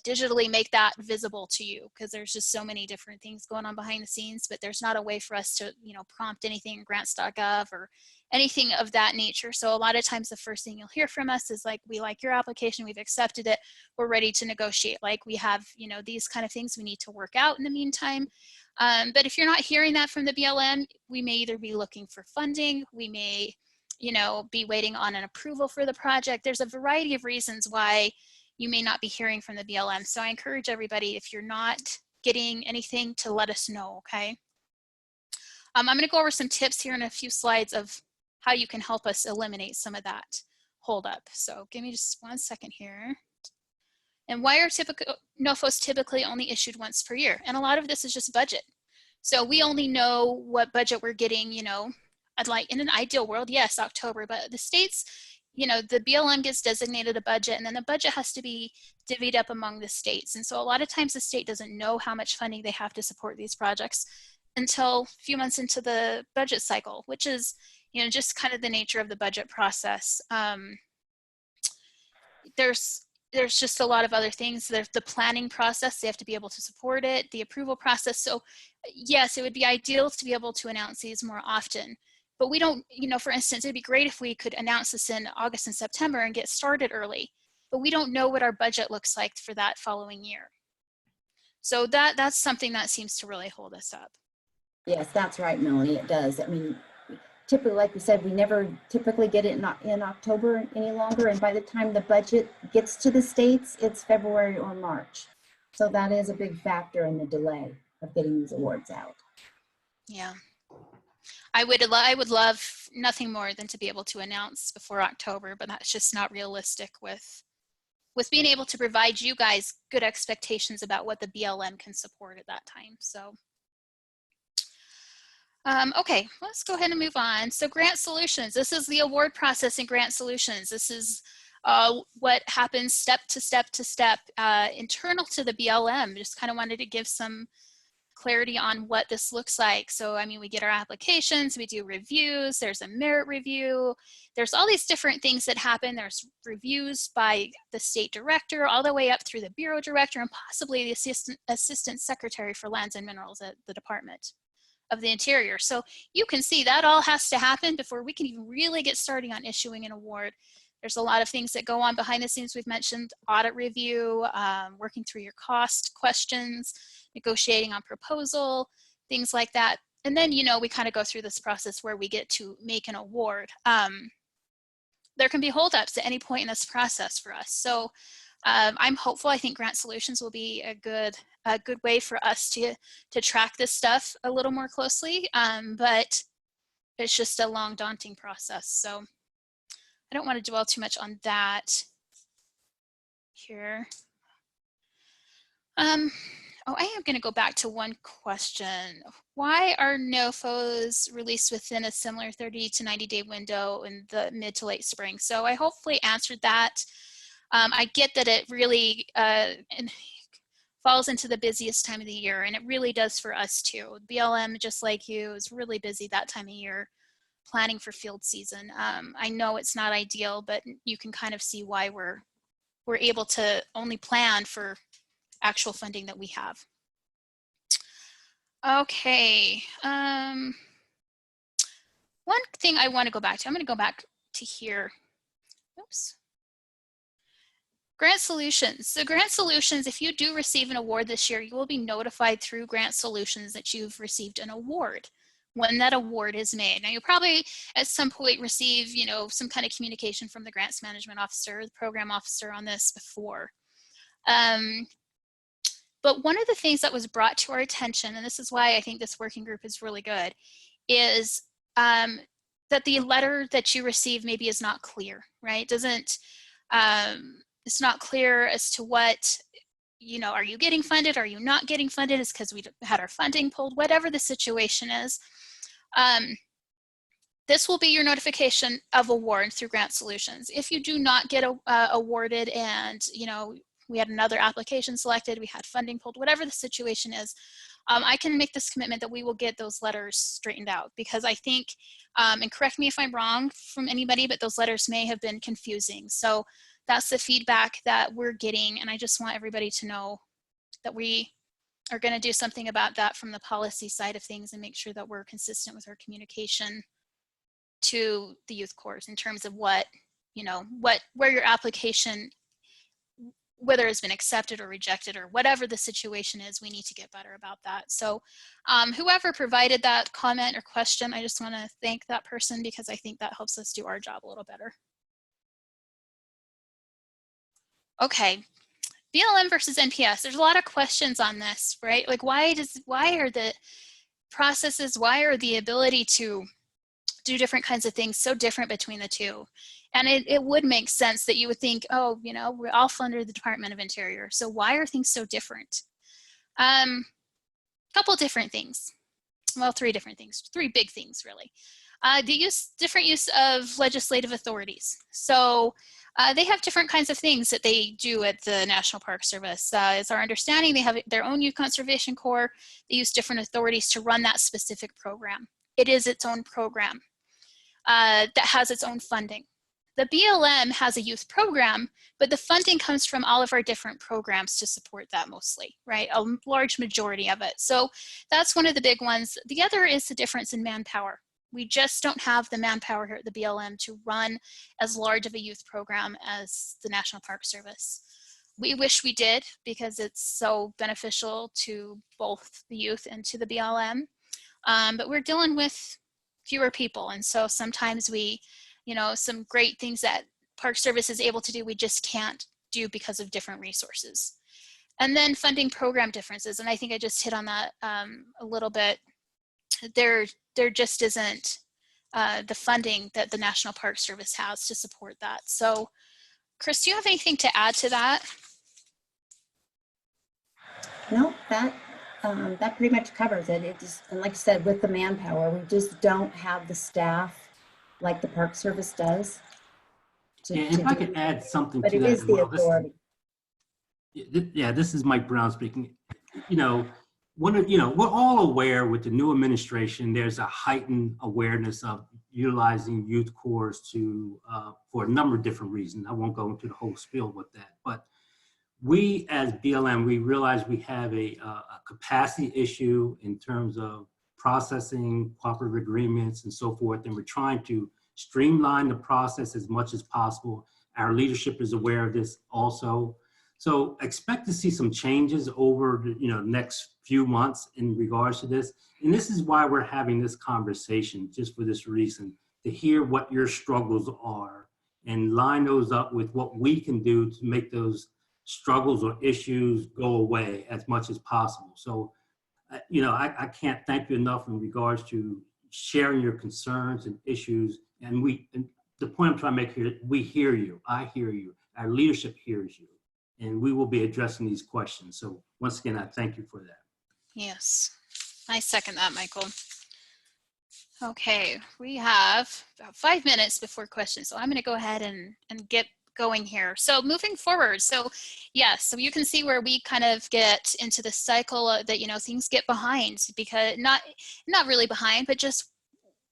digitally make that visible to you because there's just so many different things going on behind the scenes, but there's not a way for us to, prompt anything in grants.gov or anything of that nature. So a lot of times the first thing you'll hear from us is like, we like your application, we've accepted it, we're ready to negotiate. Like we have, these kind of things we need to work out in the meantime. But if you're not hearing that from the BLM, we may either be looking for funding, we may, be waiting on an approval for the project. There's a variety of reasons why you may not be hearing from the BLM. So I encourage everybody, if you're not getting anything, to let us know, okay? I'm gonna go over some tips here in a few slides of how you can help us eliminate some of that holdup. So give me just 1 second here. And why are NOFOs typically only issued once per year? And a lot of this is just budget. So we only know what budget we're getting, like in an ideal world, yes, October, but the states, the BLM gets designated a budget and then the budget has to be divvied up among the states. And so a lot of times the state doesn't know how much funding they have to support these projects until a few months into the budget cycle, which is, just kind of the nature of the budget process. There's just a lot of other things. There's the planning process, they have to be able to support it, the approval process. So yes, it would be ideal to be able to announce these more often. But we don't, for instance, it'd be great if we could announce this in August and September and get started early, but we don't know what our budget looks like for that following year. So that's something that seems to really hold us up. Yes, that's right, Melanie, it does. I mean, typically, like we said, we never typically get it in October any longer. And by the time the budget gets to the states, it's February or March. So that is a big factor in the delay of getting these awards out. Yeah. I would love nothing more than to be able to announce before October, but that's just not realistic with being able to provide you guys good expectations about what the BLM can support at that time. So, okay, let's go ahead and move on. So grant solutions, this is the award process in grant solutions. This is what happens step to step to step internal to the BLM. Just kind of wanted to give some clarity on what this looks like. So, I mean, we get our applications, we do reviews, there's a merit review, there's all these different things that happen. There's reviews by the state director, all the way up through the bureau director and possibly the assistant secretary for lands and minerals at the Department of the Interior. So you can see that all has to happen before we can even really get started on issuing an award. There's a lot of things that go on behind the scenes. We've mentioned audit review, working through your cost questions, negotiating on proposal, things like that. And then, we kind of go through this process where we get to make an award. There can be holdups at any point in this process for us. So I'm hopeful. I think Grant Solutions will be a good way for us to track this stuff a little more closely. But it's just a long, daunting process. So I don't want to dwell too much on that here. Oh, I am going to go back to one question. Why are NOFOs released within a similar 30 to 90-day window in the mid to late spring? So I hopefully answered that. I get that it really falls into the busiest time of the year, and it really does for us too. BLM, just like you, is really busy that time of year planning for field season. I know it's not ideal, but you can kind of see why we're able to only plan for actual funding that we have. Okay. One thing I want to go back to, I'm going to go back to here. Oops. Grant Solutions. So Grant Solutions, if you do receive an award this year, you will be notified through Grant Solutions that you've received an award when that award is made. Now, you'll probably at some point receive, some kind of communication from the grants management officer, the program officer on this before. But one of the things that was brought to our attention, and this is why I think this working group is really good, is that the letter that you receive maybe is not clear, right? Doesn't, it's not clear as to what, you know, are you getting funded? Are you not getting funded? It's because we had our funding pulled, whatever the situation is. This will be your notification of award through Grant Solutions. If you do not get awarded and, you know, we had another application selected, we had funding pulled, whatever the situation is, I can make this commitment that we will get those letters straightened out, because I think, and correct me if I'm wrong from anybody, but those letters may have been confusing. So that's the feedback that we're getting. And I just want everybody to know that we are going to do something about that from the policy side of things and make sure that we're consistent with our communication to the youth corps in terms of what, you know, where your application, whether it's been accepted or rejected or whatever the situation is, we need to get better about that. So whoever provided that comment or question, I just want to thank that person, because I think that helps us do our job a little better. Okay, BLM versus NPS. There's a lot of questions on this, right? Like why are the processes, why are the ability to do different kinds of things so different between the two? And it would make sense that you would think, oh, you know, we're all under the Department of Interior, so why are things so different? Couple different things. Well, three different things, three big things really. Different use of legislative authorities. So they have different kinds of things that they do at the National Park Service. It's our understanding they have their own Youth Conservation Corps. They use different authorities to run that specific program. It is its own program that has its own funding. The BLM has a youth program, but the funding comes from all of our different programs to support that mostly, right? A large majority of it. So that's one of the big ones. The other is the difference in manpower. We just don't have the manpower here at the BLM to run as large of a youth program as the National Park Service. We wish we did, because it's so beneficial to both the youth and to the BLM. But we're dealing with fewer people. And so sometimes we, you know, some great things that Park Service is able to do, we just can't do because of different resources. And then funding program differences. And I think I just hit on that a little bit. There just isn't the funding that the National Park Service has to support that. So Chris, do you have anything to add to that? No, that pretty much covers it. It just, and like I said, with the manpower, we just don't have the staff like the Park Service does. And if I could add something but to it that is as the well. authority. Yeah, this is Mike Brown speaking. You know, we're all aware with the new administration, there's a heightened awareness of utilizing youth corps to for a number of different reasons. I won't go into the whole spiel with that, but we as BLM, we realize we have a capacity issue in terms of processing cooperative agreements and so forth, and we're trying to streamline the process as much as possible. Our leadership is aware of this also. So expect to see some changes over the next few months in regards to this. And this is why we're having this conversation, just for this reason, to hear what your struggles are and line those up with what we can do to make those struggles or issues go away as much as possible. So, I can't thank you enough in regards to sharing your concerns and issues. And the point I'm trying to make here, we hear you, I hear you, our leadership hears you, and we will be addressing these questions. So once again, I thank you for that. Yes, I second that, Michael. Okay, we have about 5 minutes before questions, so I'm going to go ahead and get going here. So moving forward, so yes, so you can see where we kind of get into the cycle that things get behind, because not really behind, but just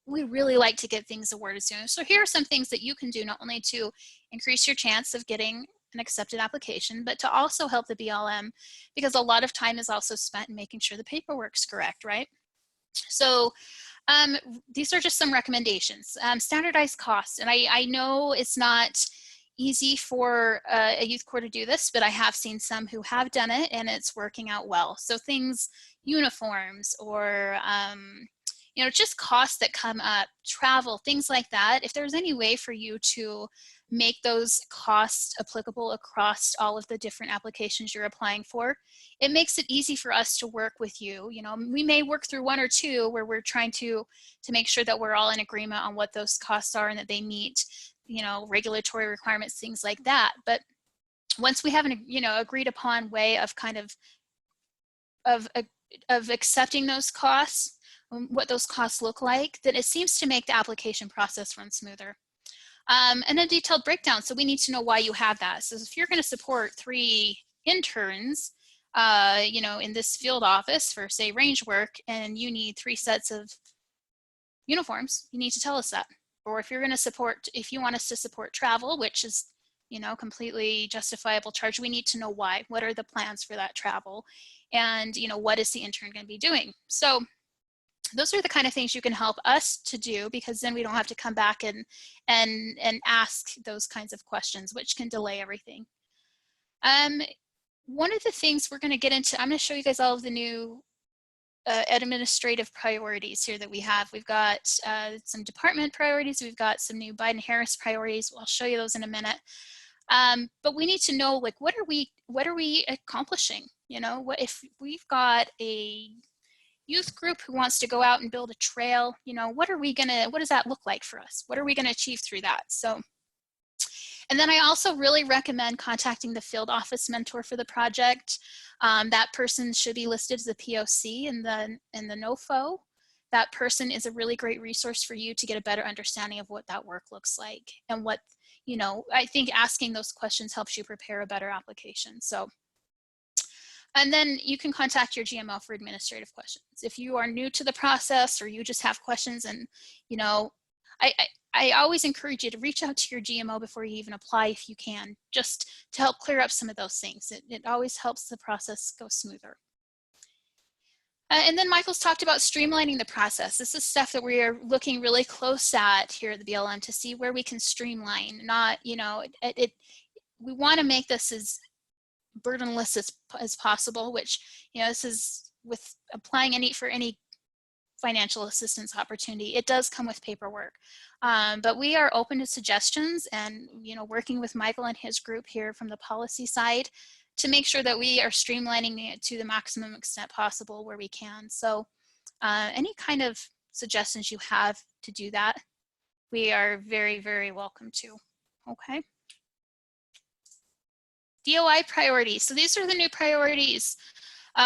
we really like to get things awarded soon. So here are some things that you can do not only to increase your chance of getting an accepted application, but to also help the BLM, because a lot of time is also spent in making sure the paperwork's correct, right? So these are just some recommendations. Standardized costs, and I know it's not easy for a youth corps to do this, but I have seen some who have done it and it's working out well. So things, uniforms, or you know, just costs that come up, travel, things like that. If there's any way for you to make those costs applicable across all of the different applications you're applying for, it makes it easy for us to work with you. You know, we may work through one or two where we're trying to make sure that we're all in agreement on what those costs are and that they meet, you know, regulatory requirements, things like that. But once we have an, you know, agreed upon way of kind of accepting those costs, what those costs look like, then it seems to make the application process run smoother. And a detailed breakdown. So we need to know why you have that. So if you're going to support 3 interns, you know, in this field office for, say, range work, and you need 3 sets of uniforms, you need to tell us that. Or if you're going to support, if you want us to support travel, which is, you know, completely justifiable charge, we need to know why. What are the plans for that travel? And, you know, what is the intern going to be doing? So those are the kind of things you can help us to do, because then we don't have to come back and ask those kinds of questions, which can delay everything. One of the things we're going to get into, I'm going to show you guys all of the new administrative priorities here that we have. We've got some department priorities. We've got some new Biden-Harris priorities. I'll show you those in a minute. But we need to know, like, what are we accomplishing? You know, what if we've got a youth group who wants to go out and build a trail, you know, what does that look like for us? What are we gonna achieve through that? So, and then I also really recommend contacting the field office mentor for the project. That person should be listed as a POC in the NOFO. That person is a really great resource for you to get a better understanding of what that work looks like. And what, you know, I think asking those questions helps you prepare a better application. So, and then you can contact your GMO for administrative questions. If you are new to the process or you just have questions, and, you know, I always encourage you to reach out to your GMO before you even apply if you can, just to help clear up some of those things. It always helps the process go smoother. And then Michael's talked about streamlining the process. This is stuff that we are looking really close at here at the BLM to see where we can streamline. Not, you know, we want to make this as burdenless as possible, which, you know, this is with applying for any financial assistance opportunity. It does come with paperwork, but we are open to suggestions and, you know, working with Michael and his group here from the policy side to make sure that we are streamlining it to the maximum extent possible where we can. So any kind of suggestions you have to do that, we are very, very welcome to. Okay. DOI priorities. So these are the new priorities.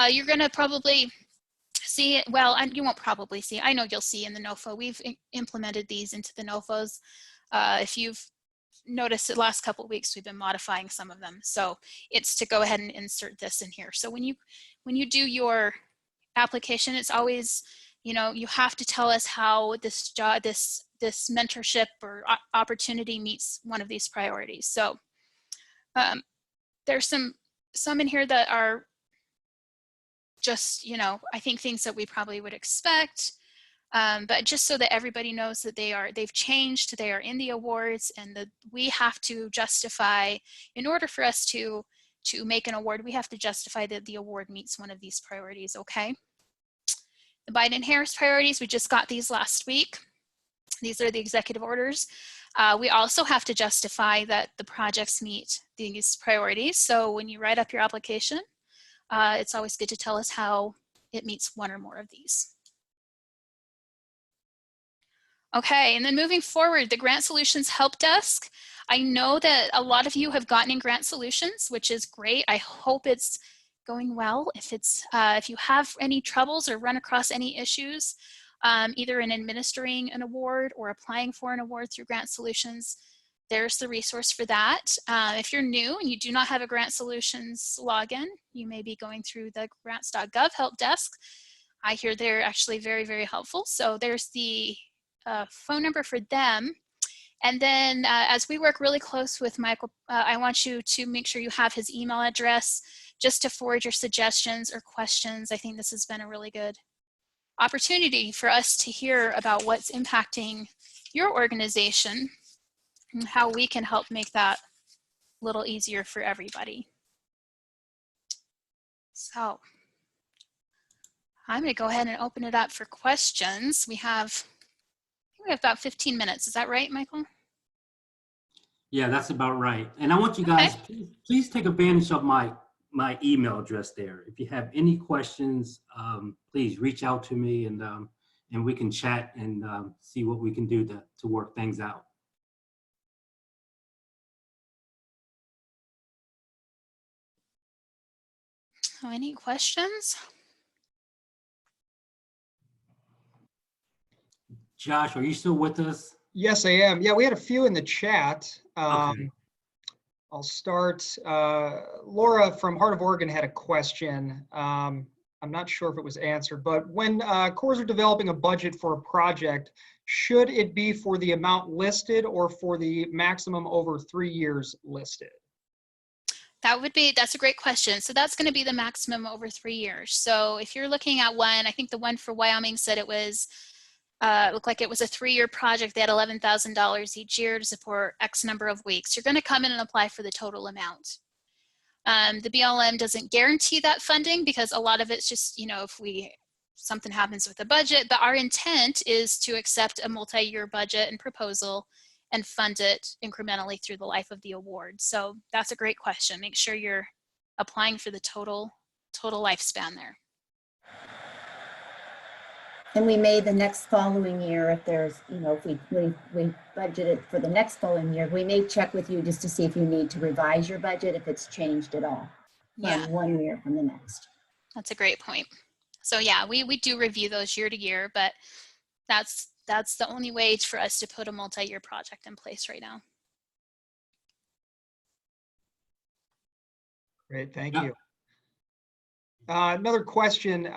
You're going to probably see it. Well, you won't probably see. I know you'll see in the NOFO. We've implemented these into the NOFOs. If you've noticed the last couple of weeks, we've been modifying some of them. So it's to go ahead and insert this in here. So when you do your application, it's always, you know, you have to tell us how this job, this mentorship or opportunity meets one of these priorities. So there's some in here that are just, you know, I think things that we probably would expect, but just so that everybody knows that they've changed, they are in the awards, and that we have to justify, in order for us to make an award, we have to justify that the award meets one of these priorities, okay? The Biden-Harris priorities, we just got these last week. These are the executive orders. We also have to justify that the projects meet these priorities. So when you write up your application, it's always good to tell us how it meets one or more of these. Okay, and then moving forward, the Grant Solutions Help Desk. I know that a lot of you have gotten in Grant Solutions, which is great. I hope it's going well. If you have any troubles or run across any issues, either in administering an award or applying for an award through Grant Solutions, there's the resource for that. If you're new and you do not have a Grant Solutions login, you may be going through the grants.gov help desk. I hear they're actually very, very helpful. So there's the phone number for them. And then as we work really close with Michael, I want you to make sure you have his email address just to forward your suggestions or questions. I think this has been a really good opportunity for us to hear about what's impacting your organization and how we can help make that a little easier for everybody. So I'm going to go ahead and open it up for questions. I think we have about 15 minutes. Is that right, Michael? Yeah, that's about right. And I want you guys, please take advantage of my email address there. If you have any questions, please reach out to me, and we can chat and see what we can do to work things out. Oh, any questions? Josh, are you still with us? Yes, I am. Yeah, we had a few in the chat. Okay. I'll start. Laura from Heart of Oregon had a question. I'm not sure if it was answered, but when Corps are developing a budget for a project, should it be for the amount listed or for the maximum over 3 years listed? That's a great question. So that's going to be the maximum over 3 years. So if you're looking at one, I think the one for Wyoming said it was, looked like it was a 3-year project. They had $11,000 each year to support X number of weeks. You're going to come in and apply for the total amount. The BLM doesn't guarantee that funding because a lot of it's just, if something happens with the budget, but our intent is to accept a multi-year budget and proposal and fund it incrementally through the life of the award. So that's a great question. Make sure you're applying for the total lifespan there. And we may the next following year, if there's, if we budget it for the next following year, we may check with you just to see if you need to revise your budget, if it's changed at all Yeah, from 1 year from the next. that's a great point. So yeah, we do review those year to year, but that's the only way for us to put a multi-year project in place right now. Great, thank Yeah. you. Another question,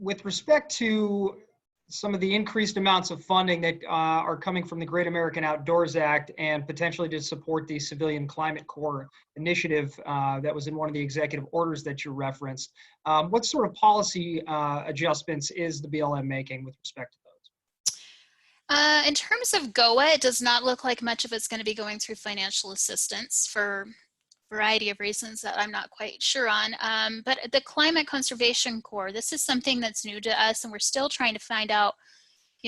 with respect to some of the increased amounts of funding that are coming from the Great American Outdoors Act and potentially to support the Civilian Climate Corps initiative that was in one of the executive orders that you referenced, what sort of policy adjustments is the BLM making with respect to those? In terms of GOA, it does not look like much of it's going to be going through financial assistance for a variety of reasons that I'm not quite sure on. But the Climate Conservation Corps, this is something that's new to us, and we're still trying to find out,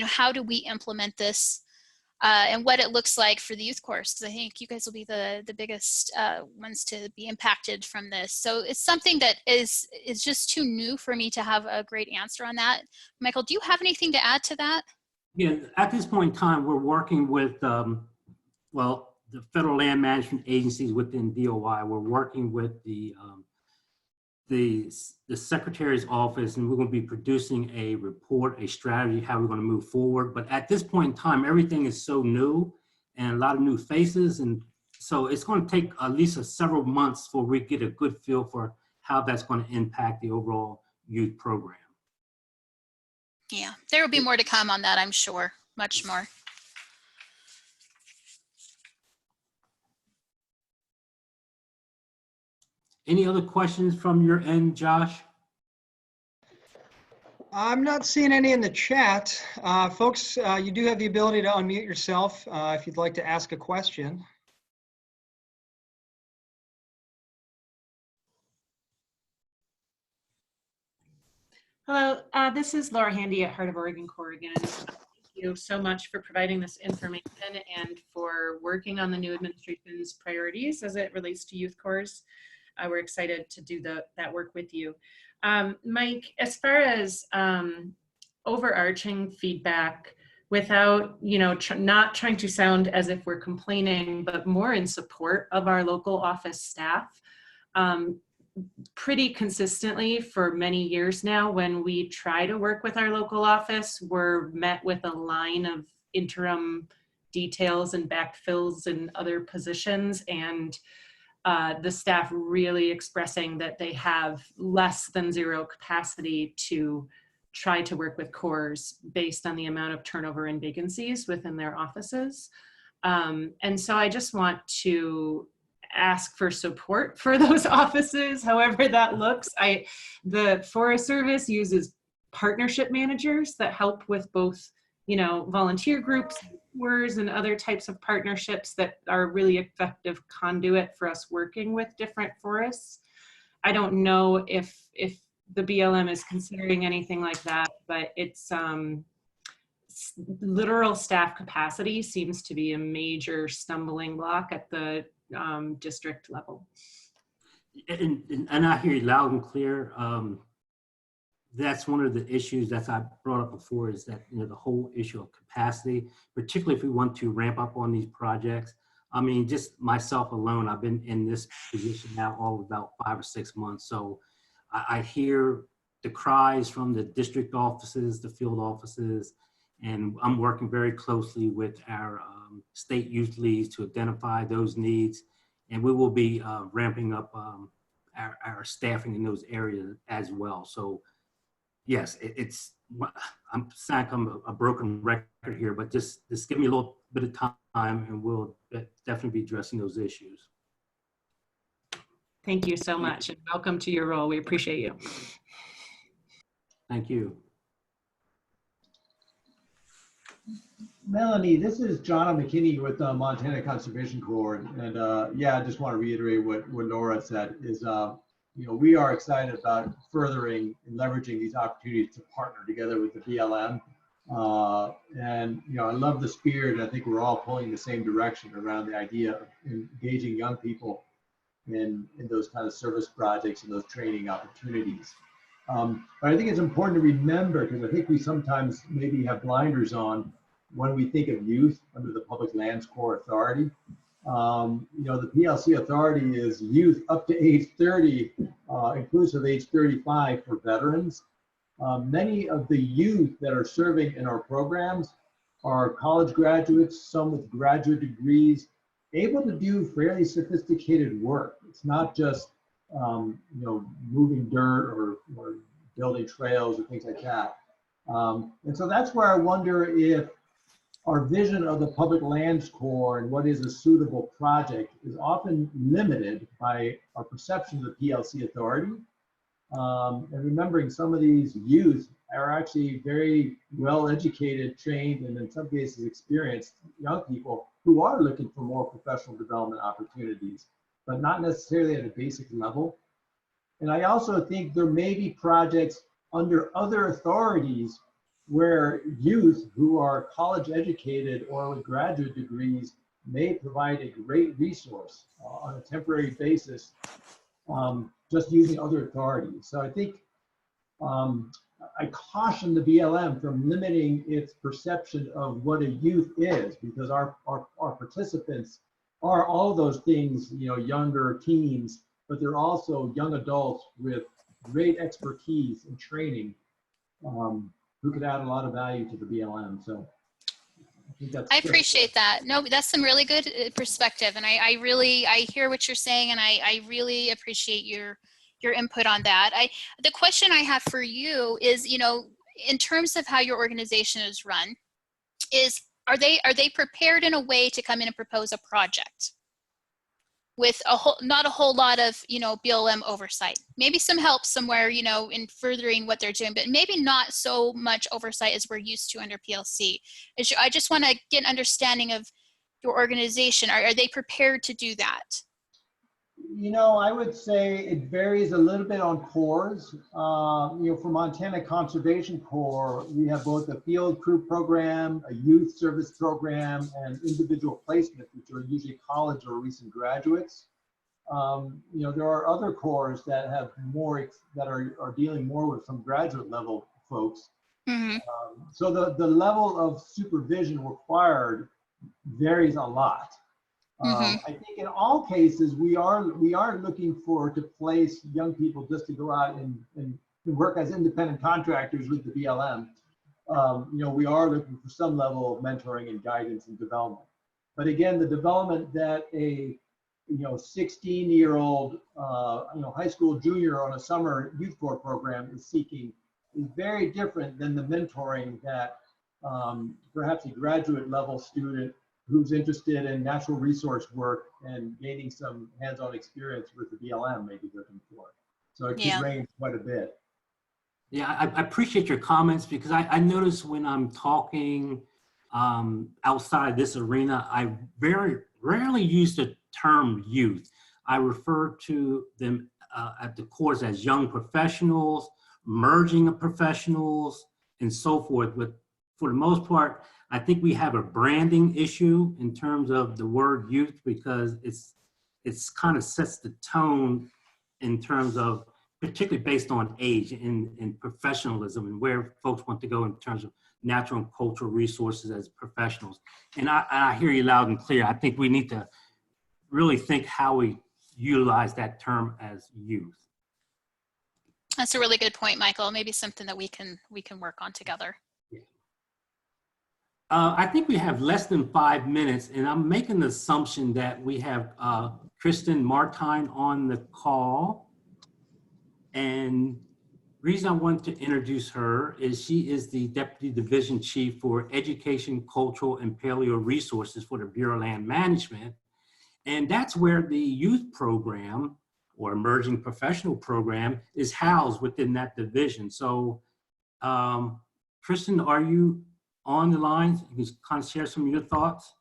how do we implement this and what it looks like for the youth course, because I think you guys will be the biggest ones to be impacted from this. So it's something that is just too new for me to have a great answer on that. Michael, do you have anything to add to that? Yeah, at this point in time, we're working with, the federal land management agencies within DOI. We're working with the Secretary's office, and we're going to be producing a report, a strategy, how we're going to move forward. But at this point in time, everything is so new and a lot of new faces. And so it's going to take at least several months before we get a good feel for how that's going to impact the overall youth program. Yeah, there will be more to come on that, I'm sure, much more. Any other questions from your end, Josh? I'm not seeing any in the chat. Folks, you do have the ability to unmute yourself if you'd like to ask a question. Hello, this is Laura Handy at Heart of Oregon Corps again. Thank you so much for providing this information and for working on the new administration's priorities as it relates to youth corps. We're excited to do that work with you. Mike, as far as overarching feedback, without, not trying to sound as if we're complaining, but more in support of our local office staff, pretty consistently for many years now, when we try to work with our local office, we're met with a line of interim details and backfills in other positions, and the staff really expressing that they have less than zero capacity to try to work with corps based on the amount of turnover and vacancies within their offices. And so I just want to ask for support for those offices, however that looks. The Forest Service uses partnership managers that help with both, volunteer groups, and other types of partnerships that are really effective conduit for us working with different forests. I don't know if the BLM is considering anything like that, but it's literal staff capacity seems to be a major stumbling block at the district level. And I hear you loud and clear. That's one of the issues that I brought up before, is that, you know, the whole issue of capacity, particularly if we want to ramp up on these projects. I mean, just myself alone, I've been in this position now all of about 5 or 6 months. So I hear the cries from the district offices, the field offices, and I'm working very closely with our state youth leads to identify those needs. And we will be ramping up our staffing in those areas as well. So yes, I'm saying I'm a broken record here, but just give me a little bit of time and we'll definitely be addressing those issues. Thank you so much, and welcome to your role. We appreciate you. Thank you. Melanie, this is John McKinney with Montana Conservation Corps, and yeah, I just want to reiterate what Nora said. Is you know, we are excited about furthering and leveraging these opportunities to partner together with the BLM, and you know, I love the spirit. And I think we're all pulling the same direction around the idea of engaging young people in those kind of service projects and those training opportunities. But I think it's important to remember, because I think we sometimes maybe have blinders on when we think of youth under the Public Lands Corps Authority. You know, the PLC Authority is youth up to age 30, inclusive age 35 for veterans. Many of the youth that are serving in our programs are college graduates, some with graduate degrees, able to do fairly sophisticated work. It's not just you know, moving dirt or building trails or things like that. And so that's where I wonder if our vision of the Public Lands Corps and what is a suitable project is often limited by our perception of the PLC Authority. And remembering some of these youth are actually very well educated, trained, and in some cases experienced young people who are looking for more professional development opportunities, but not necessarily at a basic level. And I also think there may be projects under other authorities where youth who are college educated or with graduate degrees may provide a great resource on a temporary basis, just using other authorities. So I think I caution the BLM from limiting its perception of what a youth is, because our participants are all those things, you know, younger teens, but they're also young adults with great expertise and training, who could add a lot of value to the BLM. So I think that's I good. appreciate that. No, that's some really good perspective. And I hear what you're saying, and I really appreciate your input on that. The question I have for you is, you know, in terms of how your organization is run, are they prepared in a way to come in and propose a project with not a whole lot of, you know, BLM oversight, maybe some help somewhere, you know, in furthering what they're doing, but maybe not so much oversight as we're used to under PLC. I just want to get an understanding of your organization. Are they prepared to do that? You know, I would say it varies a little bit on corps. You know, for Montana Conservation Corps, we have both a field crew program, a youth service program, and individual placement, which are usually college or recent graduates. You know, there are other corps that have more, that are dealing more with some graduate level folks. Mm-hmm. So the level of supervision required varies a lot. I think in all cases, we are looking to place young people just to go out and work as independent contractors with the BLM. You know, we are looking for some level of mentoring and guidance and development. But again, the development that a 16-year-old high school junior on a summer youth corps program is seeking is very different than the mentoring that perhaps a graduate level student who's interested in natural resource work and gaining some hands-on experience with the BLM may be looking for. So it could range quite a bit. Yeah, I appreciate your comments, because I notice when I'm talking outside this arena, I very rarely use the term youth. I refer to them at the Corps as young professionals, merging of professionals, and so forth. But for the most part, I think we have a branding issue in terms of the word youth, because it's kind of sets the tone in terms of, particularly based on age and professionalism and where folks want to go in terms of natural and cultural resources as professionals. And I hear you loud and clear. I think we need to really think how we utilize that term as youth. That's a really good point, Michael. Maybe something that we can work on together. Yeah. I think we have less than 5 minutes, and I'm making the assumption that we have Kristen Martine on the call. And the reason I want to introduce her is she is the Deputy Division Chief for Education, Cultural, and Paleo Resources for the Bureau of Land Management. And that's where the youth program or emerging professional program is housed within that division. So, Kristen, are you on the line? You can kind of share some of your thoughts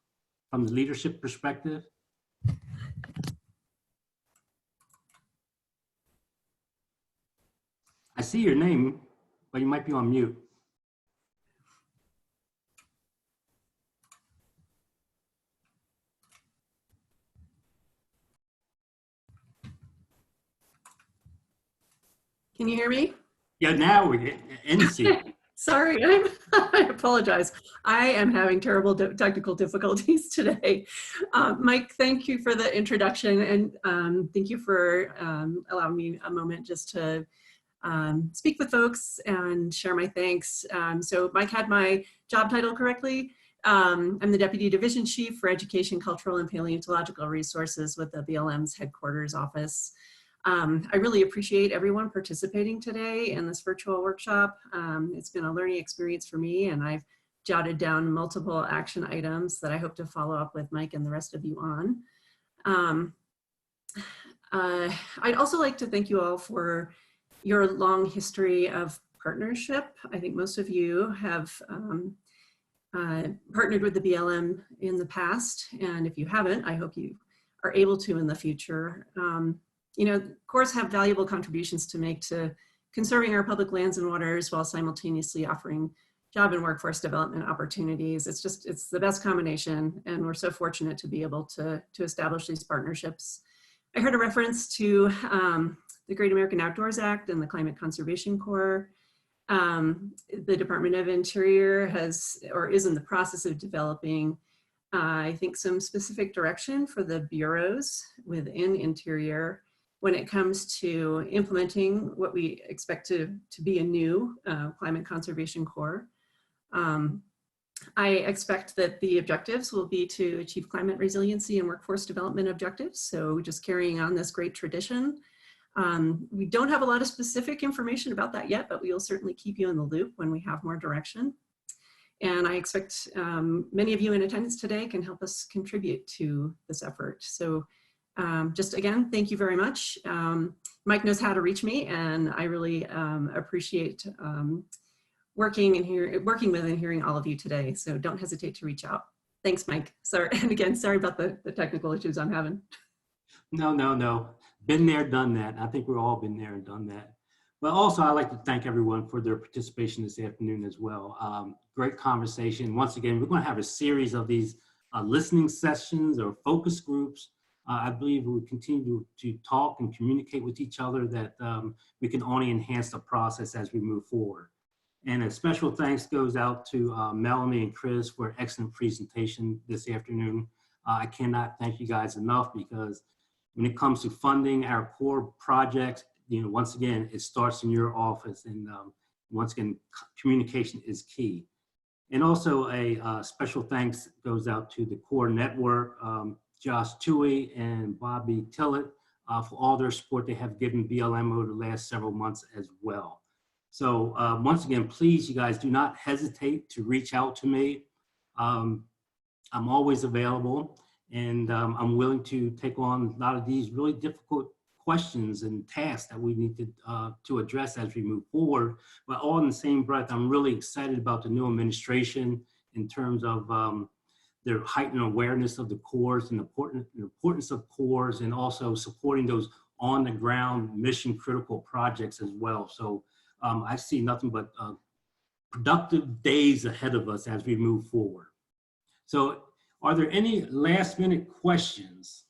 from the leadership perspective. I see your name, but you might be on mute. Can you hear me? Yeah, now we're in seat. Sorry, I apologize. I am having terrible technical difficulties today. Mike, thank you for the introduction, and thank you for allowing me a moment just to speak with folks and share my thanks. So Mike had my job title correctly. I'm the Deputy Division Chief for Education, Cultural, and Paleontological Resources with the BLM's headquarters office. I really appreciate everyone participating today in this virtual workshop. It's been a learning experience for me, and I've jotted down multiple action items that I hope to follow up with Mike and the rest of you on. I'd also like to thank you all for your long history of partnership. I think most of you have partnered with the BLM in the past, and if you haven't, I hope you are able to in the future. You know, Corps have valuable contributions to make to conserving our public lands and waters while simultaneously offering job and workforce development opportunities. It's the best combination, and we're so fortunate to be able to establish these partnerships. I heard a reference to the Great American Outdoors Act and the Climate Conservation Corps. The Department of Interior has, or is in the process of developing, I think, some specific direction for the bureaus within Interior when it comes to implementing what we expect to be a new Climate Conservation Corps. I expect that the objectives will be to achieve climate resiliency and workforce development objectives. So just carrying on this great tradition. We don't have a lot of specific information about that yet, but we will certainly keep you in the loop when we have more direction. And I expect many of you in attendance today can help us contribute to this effort. So just again, thank you very much. Mike knows how to reach me, and I really appreciate working with and hearing all of you today. So don't hesitate to reach out. Thanks, Mike. Sorry, and again, sorry about the technical issues I'm having. No. Been there, done that. I think we've all been there and done that. But also, I'd like to thank everyone for their participation this afternoon as well. Great conversation. Once again, we're going to have a series of these listening sessions or focus groups. I believe we'll continue to talk and communicate with each other, that we can only enhance the process as we move forward. And a special thanks goes out to Melanie and Chris for an excellent presentation this afternoon. I cannot thank you guys enough, because when it comes to funding our core projects, you know, once again, it starts in your office, and once again, communication is key. And also a special thanks goes out to the core network, Josh Tui and Bobby Tillett, for all their support they have given BLM over the last several months as well. So once again, please, you guys do not hesitate to reach out to me. I'm always available, and I'm willing to take on a lot of these really difficult questions and tasks that we need to address as we move forward. But all in the same breath, I'm really excited about the new administration in terms of their heightened awareness of the Corps and the importance of Corps, and also supporting those on the ground mission critical projects as well. So I see nothing but productive days ahead of us as we move forward. So are there any last minute questions?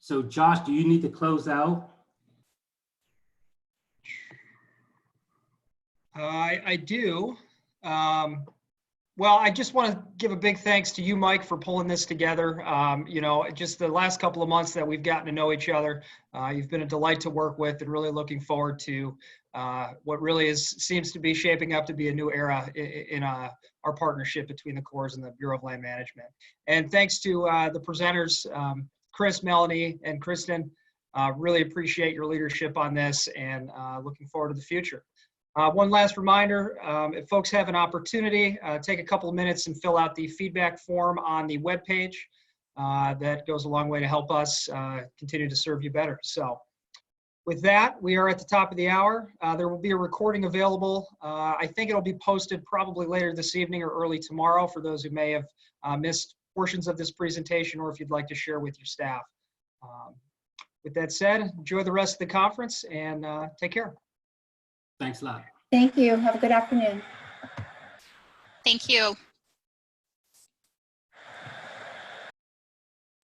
So Josh, do you need to close out? I do. Well, I just want to give a big thanks to you, Mike, for pulling this together. You know, just the last couple of months that we've gotten to know each other, you've been a delight to work with, and really looking forward to what really seems to be shaping up to be a new era in our partnership between the Corps and the Bureau of Land Management. And thanks to the presenters, Chris, Melanie, and Kristen. Really appreciate your leadership on this, and looking forward to the future. One last reminder, if folks have an opportunity, take a couple of minutes and fill out the feedback form on the webpage. That goes a long way to help us continue to serve you better. So with that, we are at the top of the hour. There will be a recording available. I think it'll be posted probably later this evening or early tomorrow for those who may have missed portions of this presentation, or if you'd like to share with your staff. With that said, enjoy the rest of the conference, and take care. Thanks a lot. Thank you. Have a good afternoon. Thank you.